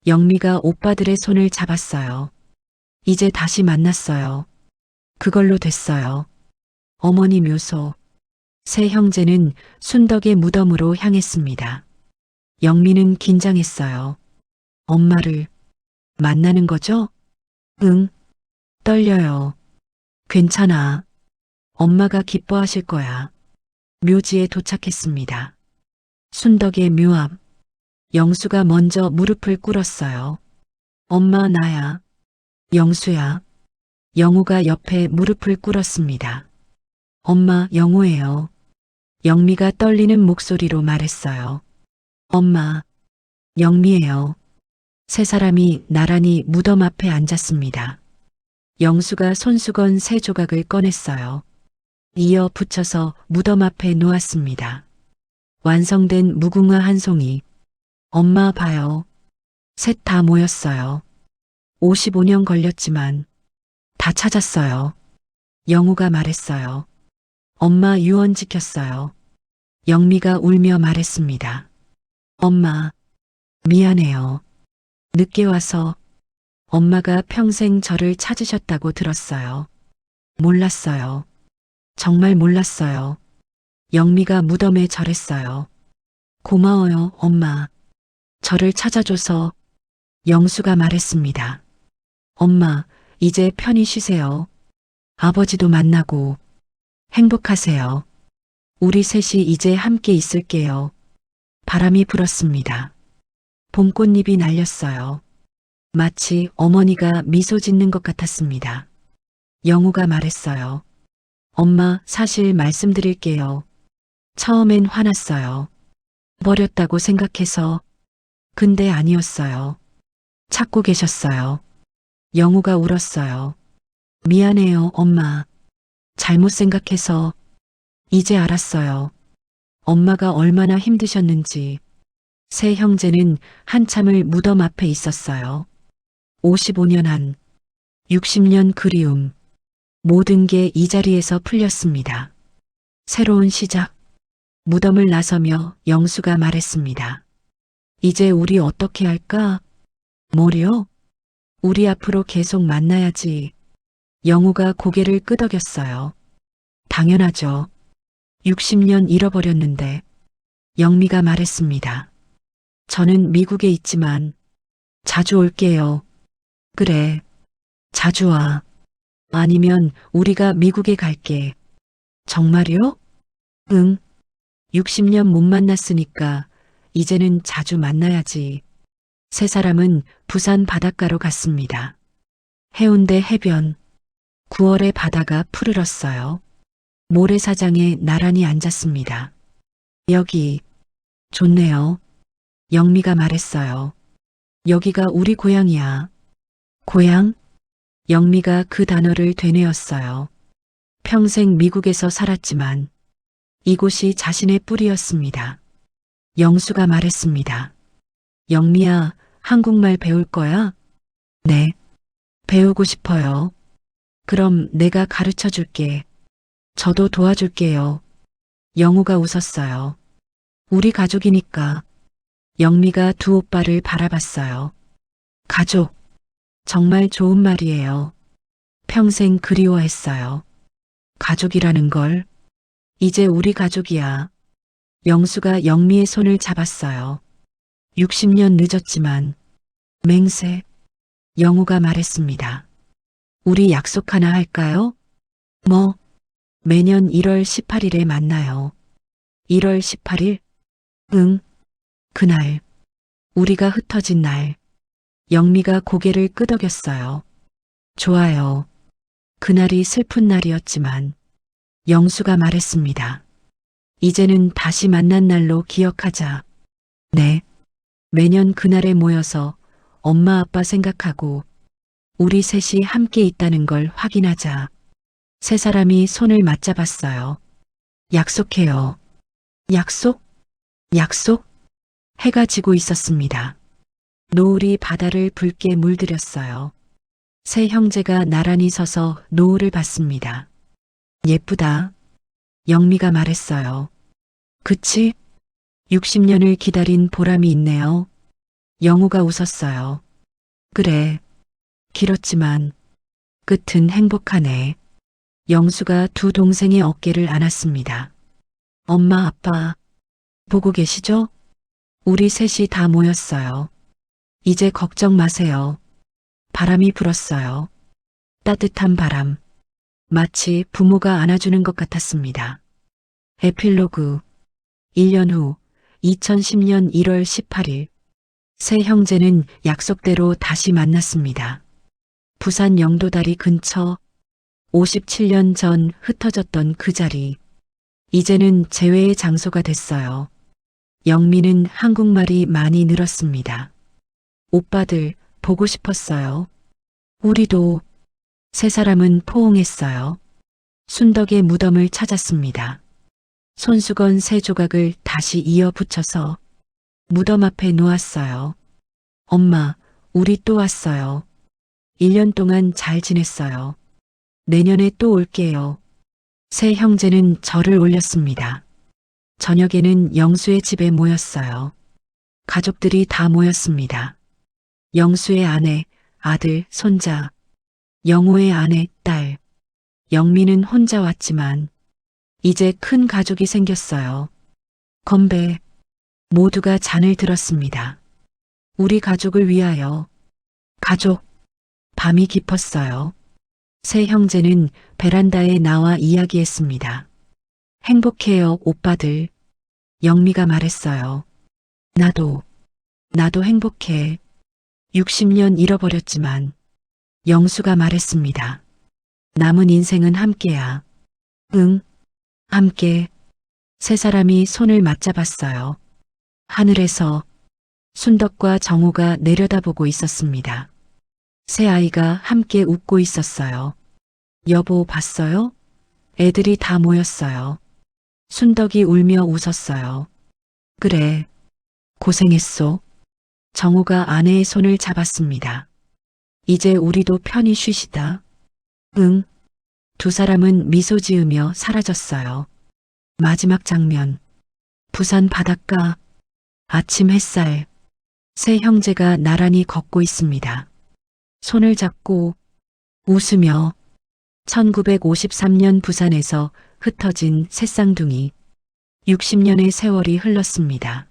S1: 영미가 오빠들의 손을 잡았어요. 이제 다시 만났어요. 그걸로 됐어요. 어머니 묘소. 세 형제는 순덕의 무덤으로 향했습니다. 영미는 긴장했어요. 엄마를 만나는 거죠? 응. 떨려요. 괜찮아. 엄마가 기뻐하실 거야. 묘지에 도착했습니다. 순덕의 묘 앞. 영수가 먼저 무릎을 꿇었어요. 엄마 나야. 영수야. 영우가 옆에 무릎을 꿇었습니다. 엄마 영우예요. 영미가 떨리는 목소리로 말했어요. 엄마, 영미예요. 세 사람이 나란히 무덤 앞에 앉았습니다. 영수가 손수건 세 조각을 꺼냈어요. 이어 붙여서 무덤 앞에 놓았습니다. 완성된 무궁화 한 송이. 엄마 봐요. 셋 다 모였어요. 55년 걸렸지만 다 찾았어요. 영우가 말했어요. 엄마 유언 지켰어요. 영미가 울며 말했습니다. 엄마, 미안해요. 늦게 와서 엄마가 평생 저를 찾으셨다고 들었어요. 몰랐어요. 정말 몰랐어요. 영미가 무덤에 절했어요. 고마워요, 엄마. 저를 찾아줘서. 영수가 말했습니다. 엄마, 이제 편히 쉬세요. 아버지도 만나고 행복하세요. 우리 셋이 이제 함께 있을게요. 바람이 불었습니다. 봄꽃잎이 날렸어요. 마치 어머니가 미소 짓는 것 같았습니다. 영우가 말했어요. 엄마, 사실 말씀드릴게요. 처음엔 화났어요. 버렸다고 생각해서. 근데 아니었어요. 찾고 계셨어요. 영우가 울었어요. 미안해요, 엄마. 잘못 생각해서. 이제 알았어요. 엄마가 얼마나 힘드셨는지. 세 형제는 한참을 무덤 앞에 있었어요. 55년 한, 60년 그리움. 모든 게 이 자리에서 풀렸습니다. 새로운 시작. 무덤을 나서며 영수가 말했습니다. 이제 우리 어떻게 할까? 뭐요? 우리 앞으로 계속 만나야지. 영우가 고개를 끄덕였어요. 당연하죠. 60년 잃어버렸는데. 영미가 말했습니다. 저는 미국에 있지만 자주 올게요. 그래. 자주 와. 아니면 우리가 미국에 갈게. 정말요? 응. 60년 못 만났으니까 이제는 자주 만나야지. 세 사람은 부산 바닷가로 갔습니다. 해운대 해변. 9월의 바다가 푸르렀어요. 모래사장에 나란히 앉았습니다. 여기 좋네요. 영미가 말했어요. 여기가 우리 고향이야. 고향? 영미가 그 단어를 되뇌었어요. 평생 미국에서 살았지만 이곳이 자신의 뿌리였습니다. 영수가 말했습니다. 영미야, 한국말 배울 거야? 네. 배우고 싶어요. 그럼 내가 가르쳐 줄게. 저도 도와줄게요. 영우가 웃었어요. 우리 가족이니까. 영미가 두 오빠를 바라봤어요. 가족. 정말 좋은 말이에요. 평생 그리워했어요. 가족이라는 걸. 이제 우리 가족이야. 영수가 영미의 손을 잡았어요. 60년 늦었지만. 맹세. 영우가 말했습니다. 우리 약속 하나 할까요? 뭐? 매년 1월 18일에 만나요. 1월 18일? 응. 그날, 우리가 흩어진 날, 영미가 고개를 끄덕였어요. 좋아요. 그날이 슬픈 날이었지만 영수가 말했습니다. 이제는 다시 만난 날로 기억하자. 네. 매년 그날에 모여서 엄마 아빠 생각하고 우리 셋이 함께 있다는 걸 확인하자. 세 사람이 손을 맞잡았어요. 약속해요. 약속? 약속? 해가 지고 있었습니다. 노을이 바다를 붉게 물들였어요. 세 형제가 나란히 서서 노을을 봤습니다. 예쁘다. 영미가 말했어요. 그치? 60년을 기다린 보람이 있네요. 영우가 웃었어요. 그래. 길었지만 끝은 행복하네. 영수가 두 동생의 어깨를 안았습니다. 엄마, 아빠, 보고 계시죠? 우리 셋이 다 모였어요. 이제 걱정 마세요. 바람이 불었어요. 따뜻한 바람. 마치 부모가 안아주는 것 같았습니다. 에필로그. 1년 후 2010년 1월 18일 세 형제는 약속대로 다시 만났습니다. 부산 영도다리 근처 57년 전 흩어졌던 그 자리. 이제는 재회의 장소가 됐어요. 영미는 한국말이 많이 늘었습니다. 오빠들 보고 싶었어요. 우리도. 세 사람은 포옹했어요. 순덕의 무덤을 찾았습니다. 손수건 세 조각을 다시 이어 붙여서 무덤 앞에 놓았어요. 엄마, 우리 또 왔어요. 1년 동안 잘 지냈어요. 내년에 또 올게요. 세 형제는 절을 올렸습니다. 저녁에는 영수의 집에 모였어요. 가족들이 다 모였습니다. 영수의 아내, 아들, 손자, 영호의 아내, 딸. 영미는 혼자 왔지만 이제 큰 가족이 생겼어요. 건배. 모두가 잔을 들었습니다. 우리 가족을 위하여. 가족. 밤이 깊었어요. 세 형제는 베란다에 나와 이야기했습니다. 행복해요, 오빠들. 영미가 말했어요. 나도 행복해. 60년 잃어버렸지만 영수가 말했습니다. 남은 인생은 함께야. 응, 함께. 세 사람이 손을 맞잡았어요. 하늘에서 순덕과 정우가 내려다보고 있었습니다. 세 아이가 함께 웃고 있었어요. 여보, 봤어요? 애들이 다 모였어요. 순덕이 울며 웃었어요. 그래, 고생했소. 정우가 아내의 손을 잡았습니다. 이제 우리도 편히 쉬시다. 응. 두 사람은 미소 지으며 사라졌어요. 마지막 장면. 부산 바닷가. 아침 햇살. 세 형제가 나란히 걷고 있습니다. 손을 잡고 웃으며 1953년 부산에서 흩어진 새 쌍둥이. 60년의 세월이 흘렀습니다.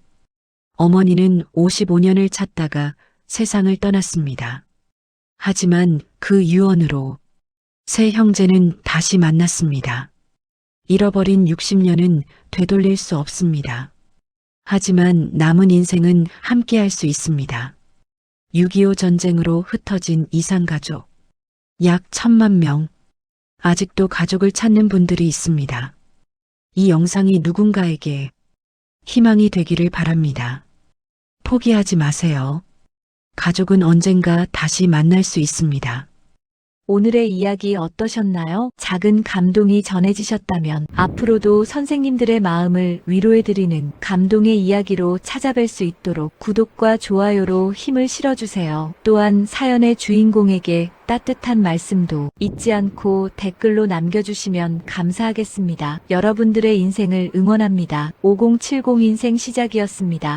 S1: 어머니는 55년을 찾다가 세상을 떠났습니다. 하지만 그 유언으로 세 형제는 다시 만났습니다. 잃어버린 60년은 되돌릴 수 없습니다. 하지만 남은 인생은 함께할 수 있습니다. 6.25 전쟁으로 흩어진 이산가족. 약 1,000만 명. 아직도 가족을 찾는 분들이 있습니다. 이 영상이 누군가에게 희망이 되기를 바랍니다. 포기하지 마세요. 가족은 언젠가 다시 만날 수 있습니다.
S2: 오늘의 이야기 어떠셨나요? 작은 감동이 전해지셨다면 앞으로도 선생님들의 마음을 위로해드리는 감동의 이야기로 찾아뵐 수 있도록 구독과 좋아요로 힘을 실어주세요. 또한 사연의 주인공에게 따뜻한 말씀도 잊지 않고 댓글로 남겨주시면 감사하겠습니다. 여러분들의 인생을 응원합니다. 5070 인생 시작이었습니다.